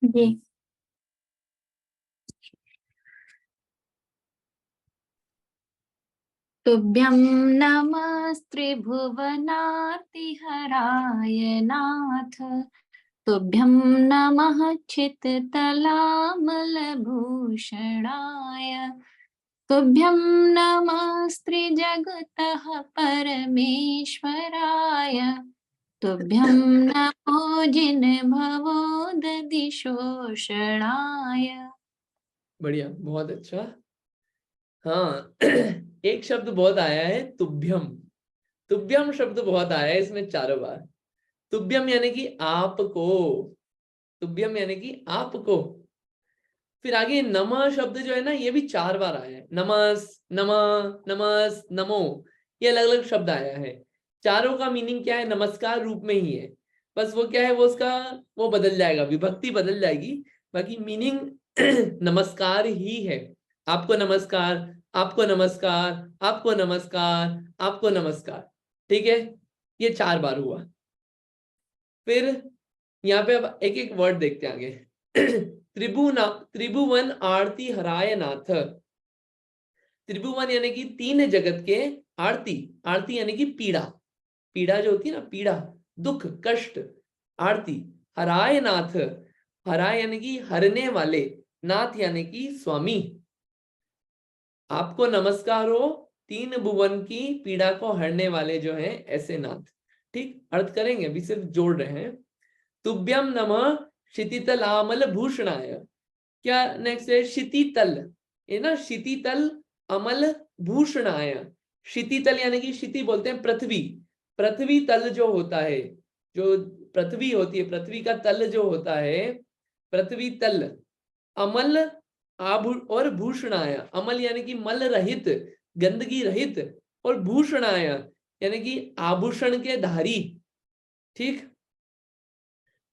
जी। तुभ्यं नमस्त्रिभुवनार्तिहराय नाथ। तुभ्यं नमः चित्तलामलभूषणाय। तुभ्यं नमस्त्रिजगतः परमेश्वराय। तुभ्यं नमो जिनभवोदधिशोषणाय। बढ़िया, बहुत अच्छा। हाँ एक शब्द बहुत आया है तुभ्यम। तुभ्यम शब्द बहुत आया है इसमें 4 बार। तुभ्यम यानी कि आपको, तुभ्यम यानी कि आपको। फिर आगे नमः शब्द जो है ना, ये भी 4 बार आया है। नमस, नमः, नमस, नमो, ये अलग अलग शब्द आया है। चारों का मीनिंग क्या है? नमस्कार रूप में ही है। बस वो क्या है, वो उसका वो बदल जाएगा, विभक्ति बदल जाएगी, बाकी मीनिंग नमस्कार ही है। आपको नमस्कार, आपको नमस्कार, आपको नमस्कार, आपको नमस्कार। ठीक है, ये 4 बार हुआ। फिर यहाँ पे अब एक एक वर्ड देखते हैं आगे। त्रिभुवन आरती हराय नाथ। त्रिभुवन यानी कि 3 जगत के आरती, आरती यानी कि पीड़ा, पीड़ा जो होती है ना, पीड़ा, दुख, कष्ट, आरती। हराय नाथ, हराय यानी कि हरने वाले, नाथ यानी कि स्वामी। आपको नमस्कार हो 3 भुवन की पीड़ा को हरने वाले जो हैं ऐसे नाथ। ठीक, अर्थ करेंगे, अभी सिर्फ जोड़ रहे हैं। तुभ्यम नमः क्षितितलामल भूषणाय। क्या नेक्स्ट है? क्षितितल, ये ना, क्षितितल अमल भूषणाय। क्षितितल यानी कि क्षिति बोलते हैं पृथ्वी, पृथ्वी तल जो होता है, जो पृथ्वी होती है, पृथ्वी का तल जो होता है, पृथ्वी तल। अमल और भूषणाय, अमल यानी कि मल रहित, गंदगी रहित, और भूषणाय यानी कि आभूषण के धारी। ठीक,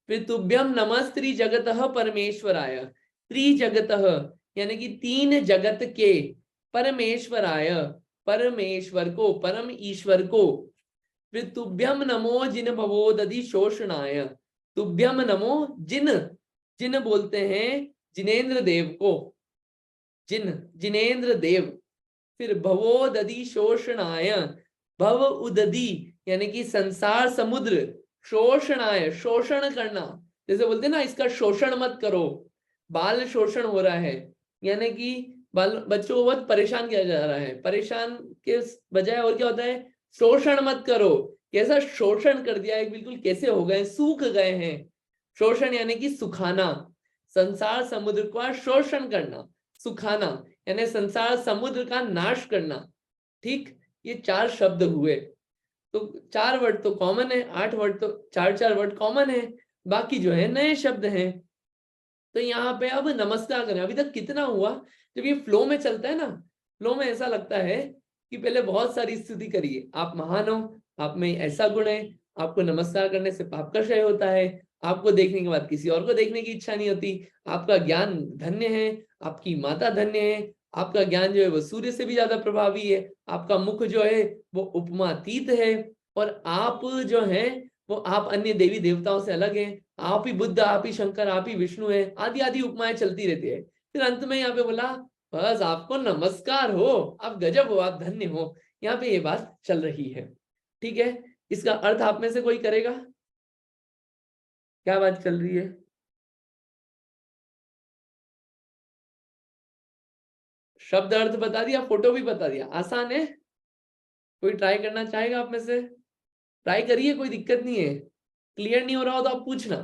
फिर तुभ्यम नमस्त्री जगतः परमेश्वराय। त्रिजगतः यानी कि 3 जगत के, परमेश्वराय परमेश्वर को, परम ईश्वर को। फिर तुभ्यम नमो जिन भवोदधि शोषणाय। तुभ्यम नमो जिन, जिन बोलते हैं जिनेन्द्र देव को, जिन, जिनेन्द्र देव। फिर भवोदधि शोषणाय, भव उदधि यानी कि संसार समुद्र, शोषणाय शोषण करना, जैसे बोलते हैं ना, इसका शोषण मत करो, बाल शोषण हो रहा है, यानी कि बाल बच्चों को बहुत परेशान किया जा रहा है, परेशान के बजाय और क्या होता है, शोषण मत करो। कैसा शोषण कर दिया है, बिल्कुल कैसे हो गए, सूख गए हैं। शोषण यानी कि सुखाना, संसार समुद्र का शोषण करना, सुखाना यानी संसार समुद्र का नाश करना। ठीक, ये 4 शब्द हुए। तो 4 वर्ड तो कॉमन है, 8 वर्ड तो 4 वर्ड कॉमन है, बाकी जो है नए शब्द हैं। तो यहाँ पे अब नमस्कार करें। अभी तक कितना हुआ? जब ये फ्लो में चलता है ना, फ्लो में ऐसा लगता है कि पहले बहुत सारी स्तुति करिए, आप महान हो, आप में ऐसा गुण है, आपको नमस्कार करने से पाप का क्षय होता है, आपको देखने के बाद किसी और को देखने की इच्छा नहीं होती, आपका ज्ञान धन्य है, आपकी माता धन्य है, आपका ज्ञान जो है वो सूर्य से भी ज्यादा प्रभावी है, आपका मुख जो है वो उपमातीत है, और आप जो है वो आप अन्य देवी देवताओं से अलग हैं, आप ही बुद्ध, आप ही शंकर, आप ही विष्णु है, आदि आदि उपमाएं चलती रहती है। फिर अंत में यहाँ पे बोला बस आपको नमस्कार हो, आप गजब हो, आप धन्य हो। यहाँ पे ये बात चल रही है। ठीक है, इसका अर्थ आप में से कोई करेगा? क्या बात चल रही है? शब्द अर्थ बता दिया, फोटो भी बता दिया, आसान है। कोई ट्राई करना चाहेगा आप में से? ट्राई करिए, कोई दिक्कत नहीं है। क्लियर नहीं हो रहा हो तो आप पूछना।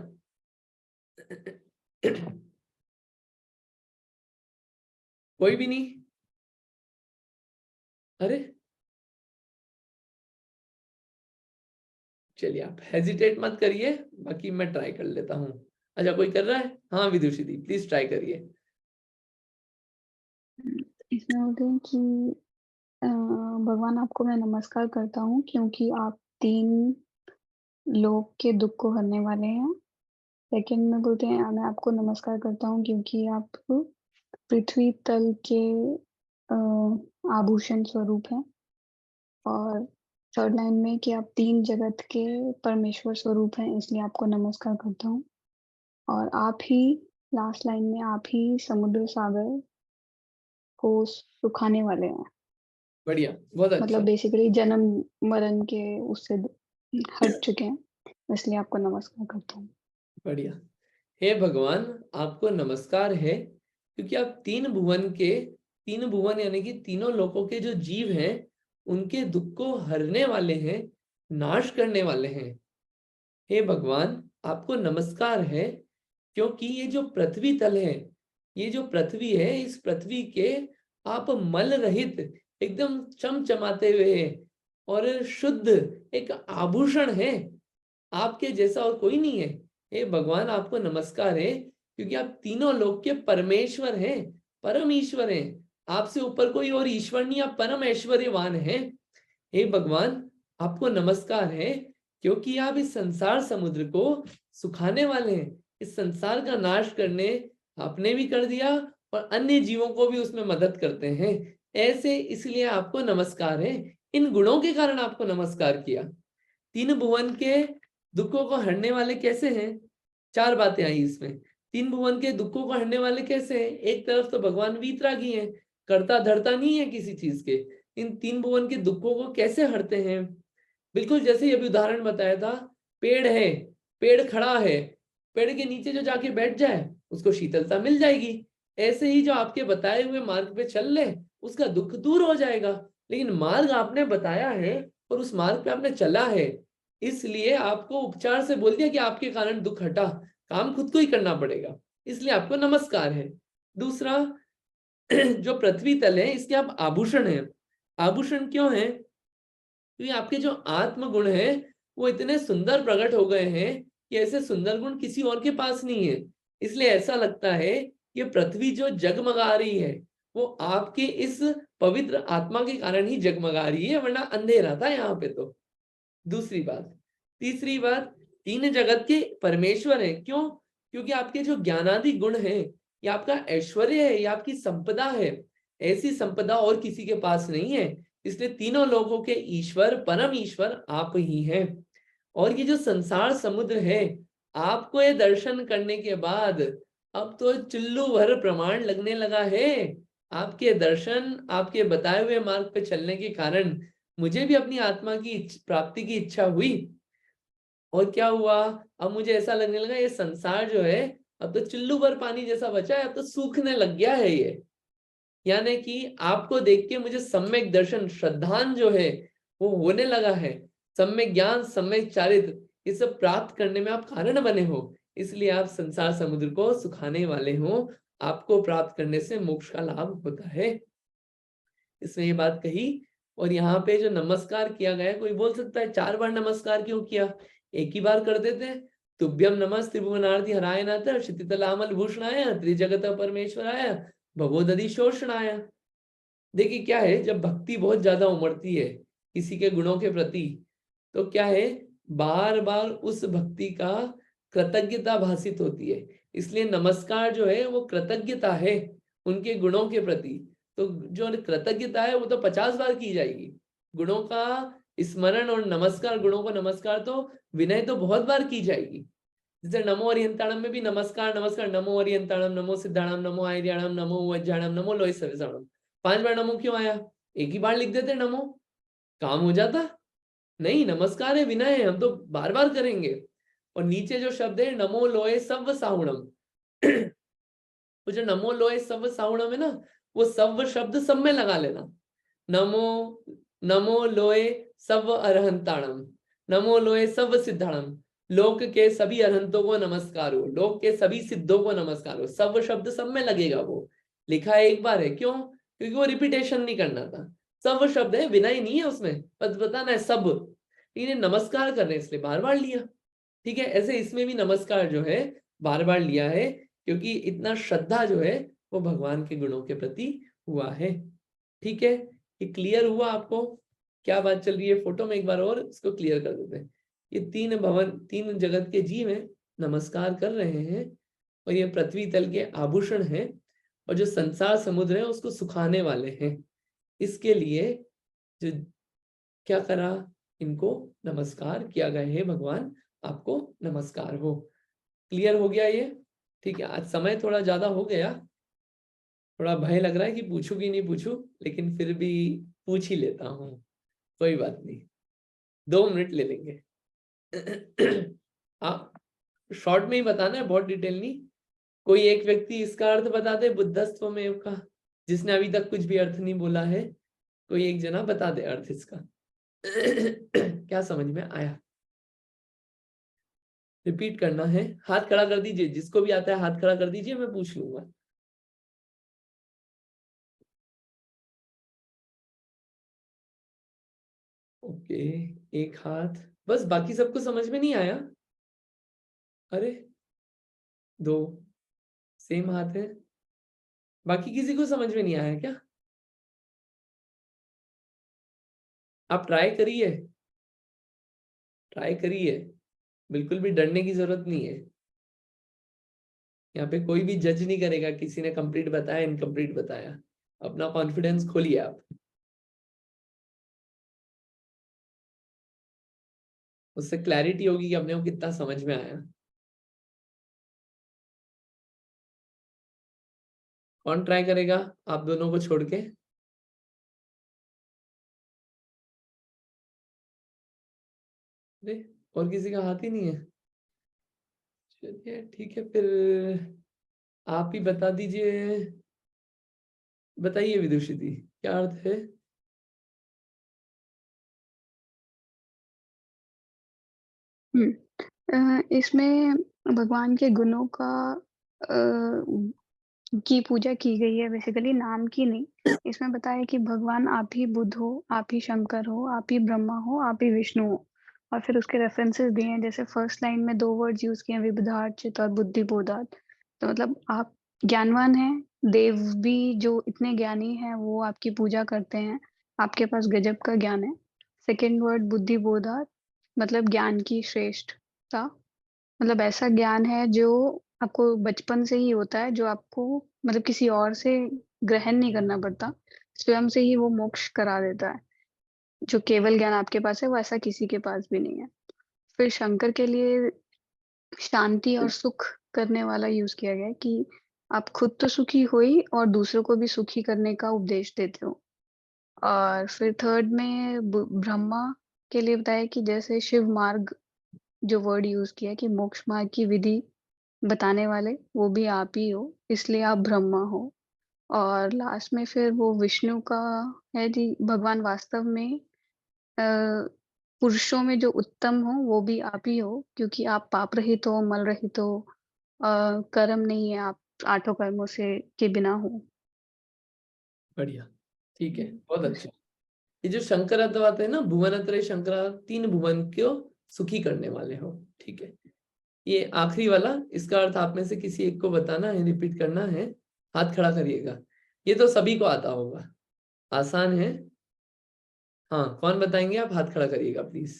कोई भी नहीं? अरे चलिए, आप हेजिटेट मत करिए, बाकी मैं ट्राई कर लेता हूँ। अच्छा, कोई कर रहा है? हाँ विदुषी दी, प्लीज ट्राई करिए। इसमें बोलते हैं कि भगवान आपको मैं नमस्कार करता हूँ क्योंकि आप 3 लोग के दुख को हरने वाले हैं। सेकंड में बोलते हैं मैं आपको नमस्कार करता हूँ क्योंकि आप पृथ्वी तल के आभूषण स्वरूप हैं। और थर्ड लाइन में कि आप 3 जगत के परमेश्वर स्वरूप हैं, इसलिए आपको नमस्कार करता हूँ। और आप ही लास्ट लाइन में आप ही समुद्र सागर को सुखाने वाले हैं। बढ़िया, बहुत अच्छा। मतलब बेसिकली जन्म मरण के उससे हट चुके हैं, इसलिए आपको नमस्कार करता हूँ। बढ़िया। हे भगवान, आपको नमस्कार है क्योंकि आप 3 भुवन के, 3 भुवन यानी कि तीनों लोकों के जो जीव हैं उनके दुख को हरने वाले हैं, नाश करने वाले हैं। हे भगवान, आपको नमस्कार है क्योंकि ये जो पृथ्वी तल है, ये जो पृथ्वी है, इस पृथ्वी के आप मल रहित एकदम चमचमाते हुए है और शुद्ध एक आभूषण है, आपके जैसा और कोई नहीं है। हे भगवान आपको नमस्कार है, क्योंकि आप तीनों लोक के परमेश्वर हैं, परम ईश्वर हैं। आपसे ऊपर कोई और ईश्वर नहीं, आप परम ऐश्वर्यवान हैं। हे भगवान आपको नमस्कार है, क्योंकि आप इस संसार समुद्र को सुखाने वाले हैं। इस संसार का नाश करने आपने भी कर दिया और अन्य जीवों को भी उसमें मदद करते हैं। ऐसे इसलिए आपको नमस्कार है, इन गुणों के कारण आपको नमस्कार किया। तीन भुवन के दुखों को हरने वाले कैसे हैं? चार बातें आई इसमें। तीन भुवन के दुखों को हरने वाले कैसे हैं? एक तरफ तो भगवान वीतरागी हैं, करता धरता नहीं है किसी चीज के। इन तीन भुवन के दुखों को कैसे हरते हैं? बिल्कुल जैसे अभी उदाहरण बताया था, पेड़ है, पेड़ खड़ा है, पेड़ के नीचे जो जाके बैठ जाए उसको शीतलता मिल जाएगी। ऐसे ही जो आपके बताए हुए मार्ग पे चल ले उसका दुख दूर हो जाएगा। लेकिन मार्ग आपने बताया है और उस मार्ग पे आपने चला है, इसलिए आपको उपचार से बोल दिया कि आपके कारण दुख हटा, काम खुद को ही करना पड़ेगा, इसलिए आपको नमस्कार है। दूसरा, जो पृथ्वी तल है इसके आप आभूषण हैं। आभूषण क्यों है? क्योंकि आपके जो आत्म गुण है वो इतने सुंदर प्रकट हो गए हैं कि ऐसे सुंदर गुण किसी और के पास नहीं है। इसलिए ऐसा लगता है कि पृथ्वी जो जगमगा रही है वो आपके इस पवित्र आत्मा के कारण ही जगमगा रही है, वरना अंधेरा था यहाँ पे। तो दूसरी बात। तीसरी बात, तीन जगत के परमेश्वर हैं। क्यों? क्योंकि आपके जो ज्ञानादि गुण हैं, ये आपका ऐश्वर्य है, ये आपकी संपदा है। ऐसी संपदा और किसी के पास नहीं है, इसलिए तीनों लोगों के ईश्वर, परम ईश्वर आप ही हैं। और ये जो संसार समुद्र है, आपको ये दर्शन करने के बाद अब तो चुल्लू भर प्रमाण लगने लगा है। आपके दर्शन, आपके बताए हुए मार्ग पे चलने के कारण मुझे भी अपनी आत्मा की प्राप्ति की इच्छा हुई। और क्या हुआ? अब मुझे ऐसा लगने लगा ये संसार जो है अब तो चुल्लू भर पानी जैसा बचा है, अब तो सूखने लग गया है ये। यानी कि आपको देख के मुझे सम्यक दर्शन, श्रद्धान जो है वो होने लगा है। सम्यक ज्ञान, सम्यक चारित्र, ये सब प्राप्त करने में आप कारण बने हो, इसलिए आप संसार समुद्र को सुखाने वाले हो। आपको प्राप्त करने से मोक्ष का लाभ होता है। इसमें ये बात कही। और यहाँ पे जो नमस्कार किया गया, कोई बोल सकता है 4 बार नमस्कार क्यों किया, एक ही बार कर देते हैं। तुभ्यम नमः त्रिभुवनार्ति हराय नाथ क्षितितलामल भूषणाय त्रिजगत परमेश्वराय भवोदधि शोषणाय। देखिए क्या है, जब भक्ति बहुत ज्यादा उमड़ती है किसी के गुणों के प्रति, तो क्या है, बार बार उस भक्ति का कृतज्ञता भासित होती है। इसलिए नमस्कार जो है वो कृतज्ञता है उनके गुणों के प्रति। तो जो कृतज्ञता है वो तो 50 बार की जाएगी। गुणों का स्मरण और नमस्कार, गुणों को नमस्कार तो विनय तो बहुत बार की जाएगी। जैसे नमो अरियंताणम में भी नमस्कार नमस्कार, नमो अरियंताणम, नमो सिद्धाणम, नमो आर्याणम, नमो वज्जाणम, नमो लोय सविसाणम। 5 बार नमो क्यों आया? एक ही बार लिख देते नमो, काम हो जाता। नहीं, नमस्कार है, विनय है, हम तो बार बार करेंगे। और नीचे जो शब्द है नमो लोय सव साहुणम, वो जो नमो लोय सव साहुणम है ना, वो सव शब्द सब में लगा लेना। नमो, नमो लोय सव अरहंताणम, नमो लोय सव सिद्धाणम, लोक के सभी अरहंतों को नमस्कार हो, लोक के सभी सिद्धों को नमस्कार हो। सव शब्द सब में लगेगा, वो लिखा है एक बार है। क्यों? क्योंकि वो रिपीटेशन नहीं करना था। सब शब्द है, विनय नहीं है उसमें, बस बताना है सब। लेकिन नमस्कार कर रहे हैं इसलिए बार बार लिया। ठीक है, ऐसे इसमें भी नमस्कार जो है बार बार लिया है, क्योंकि इतना श्रद्धा जो है वो भगवान के गुणों के प्रति हुआ है। ठीक है, ये क्लियर हुआ आपको क्या बात चल रही है? फोटो में एक बार और इसको क्लियर कर देते हैं। ये 3 भवन, 3 जगत के जीव हैं, नमस्कार कर रहे हैं, और ये पृथ्वी तल के आभूषण हैं, और जो संसार समुद्र है उसको सुखाने वाले हैं। इसके लिए जो क्या करा, इनको नमस्कार किया गया है। भगवान आपको नमस्कार हो। क्लियर हो गया ये? ठीक है, आज समय थोड़ा ज्यादा हो गया, थोड़ा भय लग रहा है कि पूछूं कि नहीं पूछूं, लेकिन फिर भी पूछ ही लेता हूं, कोई बात नहीं, 2 मिनट ले लेंगे। आप शॉर्ट में ही बताना है, बहुत डिटेल नहीं। कोई एक व्यक्ति इसका अर्थ बता दे बुद्धस्व में का, जिसने अभी तक कुछ भी अर्थ नहीं बोला है, कोई एक जना बता दे अर्थ इसका। क्या समझ में आया? रिपीट करना है, हाथ खड़ा कर दीजिए, जिसको भी आता है हाथ खड़ा कर दीजिए, मैं पूछ लूंगा। ओके, एक हाथ बस, बाकी सबको समझ में नहीं आया? अरे 2 सेम हाथ है, बाकी किसी को समझ में नहीं आया क्या? आप ट्राई करिए, बिल्कुल भी डरने की जरूरत नहीं है। यहाँ पे कोई भी जज नहीं करेगा किसी ने कंप्लीट बताया इनकम्प्लीट बताया। अपना कॉन्फिडेंस खोलिए आप, उससे क्लैरिटी होगी कि अपने को कितना समझ में आया। कौन ट्राई करेगा आप दोनों को छोड़ के? अरे और किसी का हाथ ही नहीं है? चलिए ठीक है, फिर आप ही बता दीजिए। बताइए विदुषी दी, क्या अर्थ है? इसमें भगवान के गुणों का की पूजा की गई है, बेसिकली नाम की नहीं। इसमें बताया कि भगवान आप ही बुद्ध हो, आप ही शंकर हो, आप ही ब्रह्मा हो, आप ही विष्णु हो। और फिर उसके रेफरेंसेस दिए हैं, जैसे फर्स्ट लाइन में 2 वर्ड्स यूज किए हैं, विबुधार्चित और बुद्धिबोधात्। तो मतलब आप ज्ञानवान हैं, देव भी जो इतने ज्ञानी हैं वो आपकी पूजा करते हैं, आपके पास गजब का ज्ञान है। सेकेंड वर्ड बुद्धिबोधात्, मतलब ज्ञान की श्रेष्ठता, मतलब ऐसा ज्ञान है जो आपको बचपन से ही होता है, जो आपको मतलब किसी और से ग्रहण नहीं करना पड़ता, स्वयं से ही वो मोक्ष करा देता है। जो केवल ज्ञान आपके पास है वो ऐसा किसी के पास भी नहीं है। फिर शंकर के लिए शांति और सुख करने वाला यूज किया गया है कि आप खुद तो सुखी हो ही और दूसरों को भी सुखी करने का उपदेश देते हो। और फिर थर्ड में ब्रह्मा के लिए बताया कि जैसे शिव मार्ग, जो वर्ड यूज किया है कि मोक्ष मार्ग की विधि बताने वाले वो भी आप ही हो, इसलिए आप ब्रह्मा हो। और लास्ट में फिर वो विष्णु का है जी, भगवान वास्तव में पुरुषों में जो उत्तम हो वो भी आप ही हो, क्योंकि आप पाप रहित हो, मल रहित हो, कर्म नहीं है, आप 8 कर्मों से के बिना हो। बढ़िया, ठीक है, बहुत अच्छा। ये जो शंकर अथवा है ना, भुवनत्रय शंकर, 3 भुवन को सुखी करने वाले हो, ठीक है। ये आखिरी वाला, इसका अर्थ आप में से किसी एक को बताना है, रिपीट करना है, हाथ खड़ा करिएगा। ये तो सभी को आता होगा, आसान है। हाँ, कौन बताएंगे आप? हाथ खड़ा करिएगा प्लीज।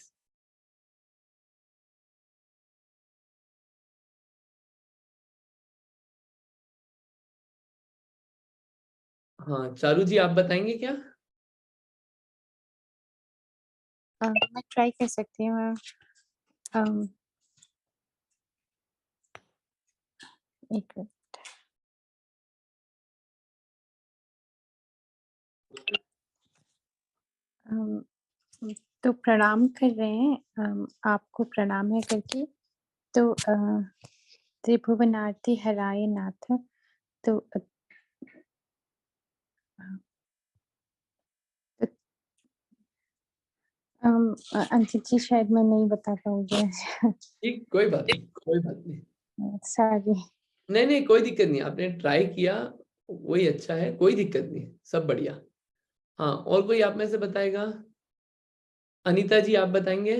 हाँ चारू जी, आप बताएंगे क्या? मैं ट्राई कर सकती हूँ। एक मिनट। तो प्रणाम कर रहे हैं, आपको प्रणाम है करके। तो त्रिभुवनार्ति हराय नाथ। तो अंकित जी शायद मैं नहीं बता पाऊंगी। ठीक, कोई बात नहीं, कोई बात नहीं। सॉरी। नहीं नहीं, कोई दिक्कत नहीं, आपने ट्राई किया, वही अच्छा है, कोई दिक्कत नहीं, सब बढ़िया। हाँ, और कोई आप में से बताएगा? अनीता जी, आप बताएंगे?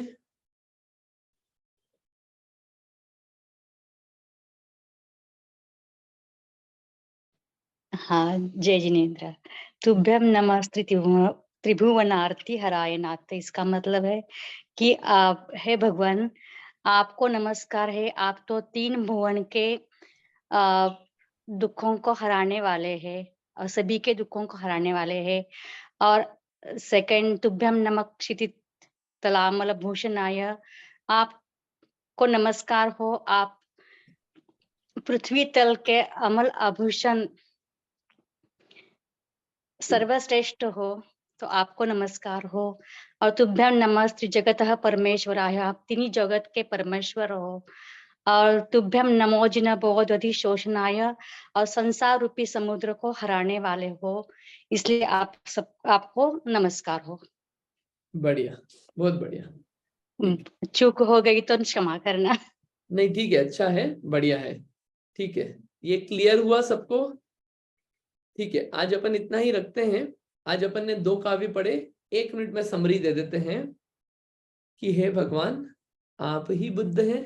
हाँ, जय जिनेन्द्र। तुभ्यम नमस्ते त्रिभुवनार्ति हराय नाथ। इसका मतलब है कि आप है भगवान, आपको नमस्कार है। आप तो 3 भुवन के दुखों को हराने वाले हैं और सभी के दुखों को हराने वाले हैं। और सेकंड, तुभ्यम नमः क्षिति तलामल भूषणाय, आपको नमस्कार हो, आप पृथ्वी तल के अमल आभूषण सर्वश्रेष्ठ हो, तो आपको नमस्कार हो। और तुभ्यम नमस्ते जगतः परमेश्वराय, आप 3 जगत के परमेश्वर हो। और तुभ्यम नमो जिन बोधि शोषणाय, और संसार रूपी समुद्र को हराने वाले हो, इसलिए आपको नमस्कार हो। बढ़िया, बहुत बढ़िया। चूक हो गई तो क्षमा करना। नहीं ठीक है, अच्छा है, बढ़िया है, ठीक है। ये क्लियर हुआ सबको? ठीक है, आज अपन इतना ही रखते हैं। आज अपन ने 2 काव्य पढ़े, 1 मिनट में समरी दे देते हैं कि हे भगवान, आप ही बुद्ध हैं,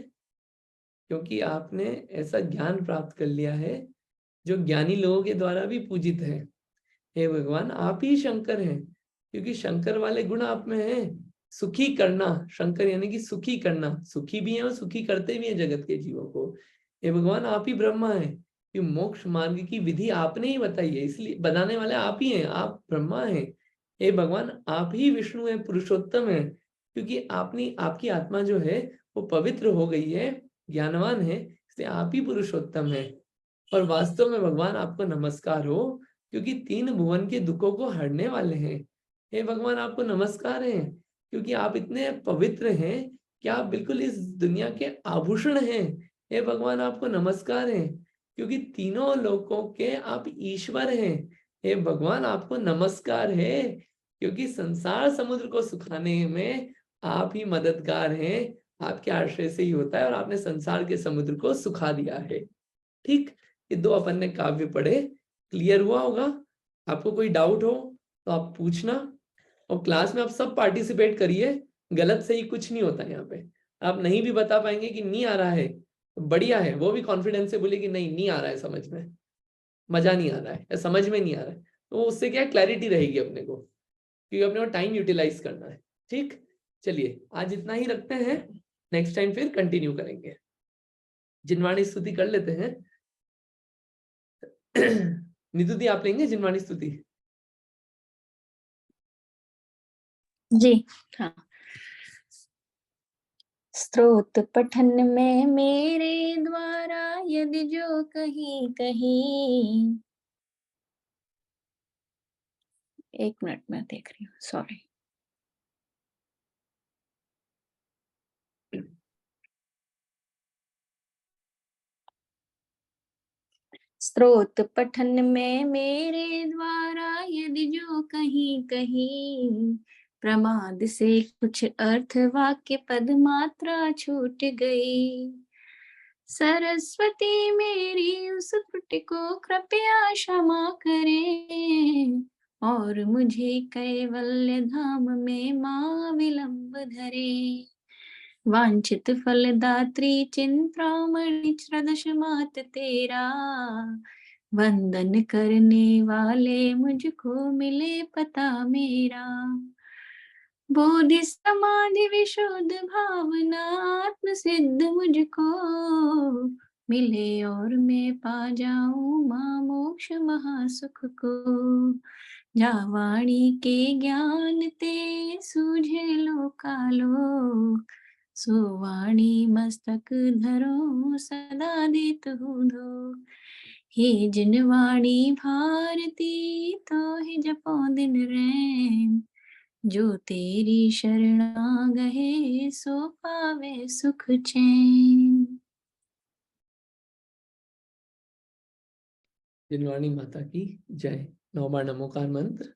क्योंकि आपने ऐसा ज्ञान प्राप्त कर लिया है जो ज्ञानी लोगों के द्वारा भी पूजित है। हे भगवान, आप ही शंकर हैं, क्योंकि शंकर वाले गुण आप में हैं। सुखी करना, शंकर यानी कि सुखी करना, सुखी भी है और सुखी करते भी हैं जगत के जीवों को। हे भगवान, आप ही ब्रह्मा हैं, कि मोक्ष मार्ग की विधि आपने ही बताई है, इसलिए बनाने वाले आप ही हैं, आप ब्रह्मा हैं। हे भगवान, आप ही विष्णु हैं, पुरुषोत्तम हैं, क्योंकि आपकी आत्मा जो है वो पवित्र हो गई है, ज्ञानवान है, इसलिए आप ही पुरुषोत्तम है। और वास्तव में भगवान आपको नमस्कार हो, क्योंकि 3 भुवन के दुखों को हरने वाले हैं। हे भगवान, आपको नमस्कार है, क्योंकि आप इतने पवित्र हैं कि आप बिल्कुल इस दुनिया के आभूषण हैं। हे भगवान, आपको नमस्कार है, क्योंकि तीनों लोकों के आप ईश्वर हैं। हे भगवान, आपको नमस्कार है, क्योंकि संसार समुद्र को सुखाने में आप ही मददगार हैं। आपके आश्रय से ही होता है और आपने संसार के समुद्र को सुखा दिया है। ठीक, ये 2 अपन ने काव्य पढ़े, क्लियर हुआ होगा। आपको कोई डाउट हो तो आप पूछना, और क्लास में आप सब पार्टिसिपेट करिए, गलत सही कुछ नहीं होता यहाँ पे। आप नहीं भी बता पाएंगे कि नहीं आ रहा है तो बढ़िया है, वो भी कॉन्फिडेंस से बोले कि नहीं आ रहा है, समझ में मजा नहीं आ रहा है या समझ में नहीं आ रहा है, तो उससे क्या क्लैरिटी रहेगी अपने को, क्योंकि अपने को टाइम यूटिलाइज करना है। ठीक, चलिए आज इतना ही रखते हैं, नेक्स्ट टाइम फिर कंटिन्यू करेंगे। जिनवाणी स्तुति कर लेते हैं। नीतू दी, आप लेंगे जिनवाणी स्तुति? जी हाँ। स्तोत्र पठन में मेरे द्वारा यदि जो कहीं कहीं, 1 मिनट में देख रही हूँ, सॉरी। स्तोत्र पठन में मेरे द्वारा यदि जो कहीं कहीं, प्रमाद से कुछ अर्थ वाक्य पद मात्रा छूट गई। सरस्वती मेरी उस त्रुटि को कृपया क्षमा करें, और मुझे कैवल्य धाम में मां विलंब धरे। वांछित फलदात्री चिंतामणि छ्रदश मात तेरा, वंदन करने वाले मुझको मिले पता मेरा। बोधि समाधि विशुद्ध भावना आत्म सिद्ध मुझको मिले, और मैं पा जाऊं मां मोक्ष महासुख को। जा वाणी के ज्ञान ते सूझे लोकालोक, सो वाणी मस्तक धरो सदा देत हूँ धो। हे जिनवाणी भारती तो ही जपो दिन रैन, जो तेरी शरणा गए सो पावे सुख चैन। जिनवाणी माता की जय। 9 बार नमोकार मंत्र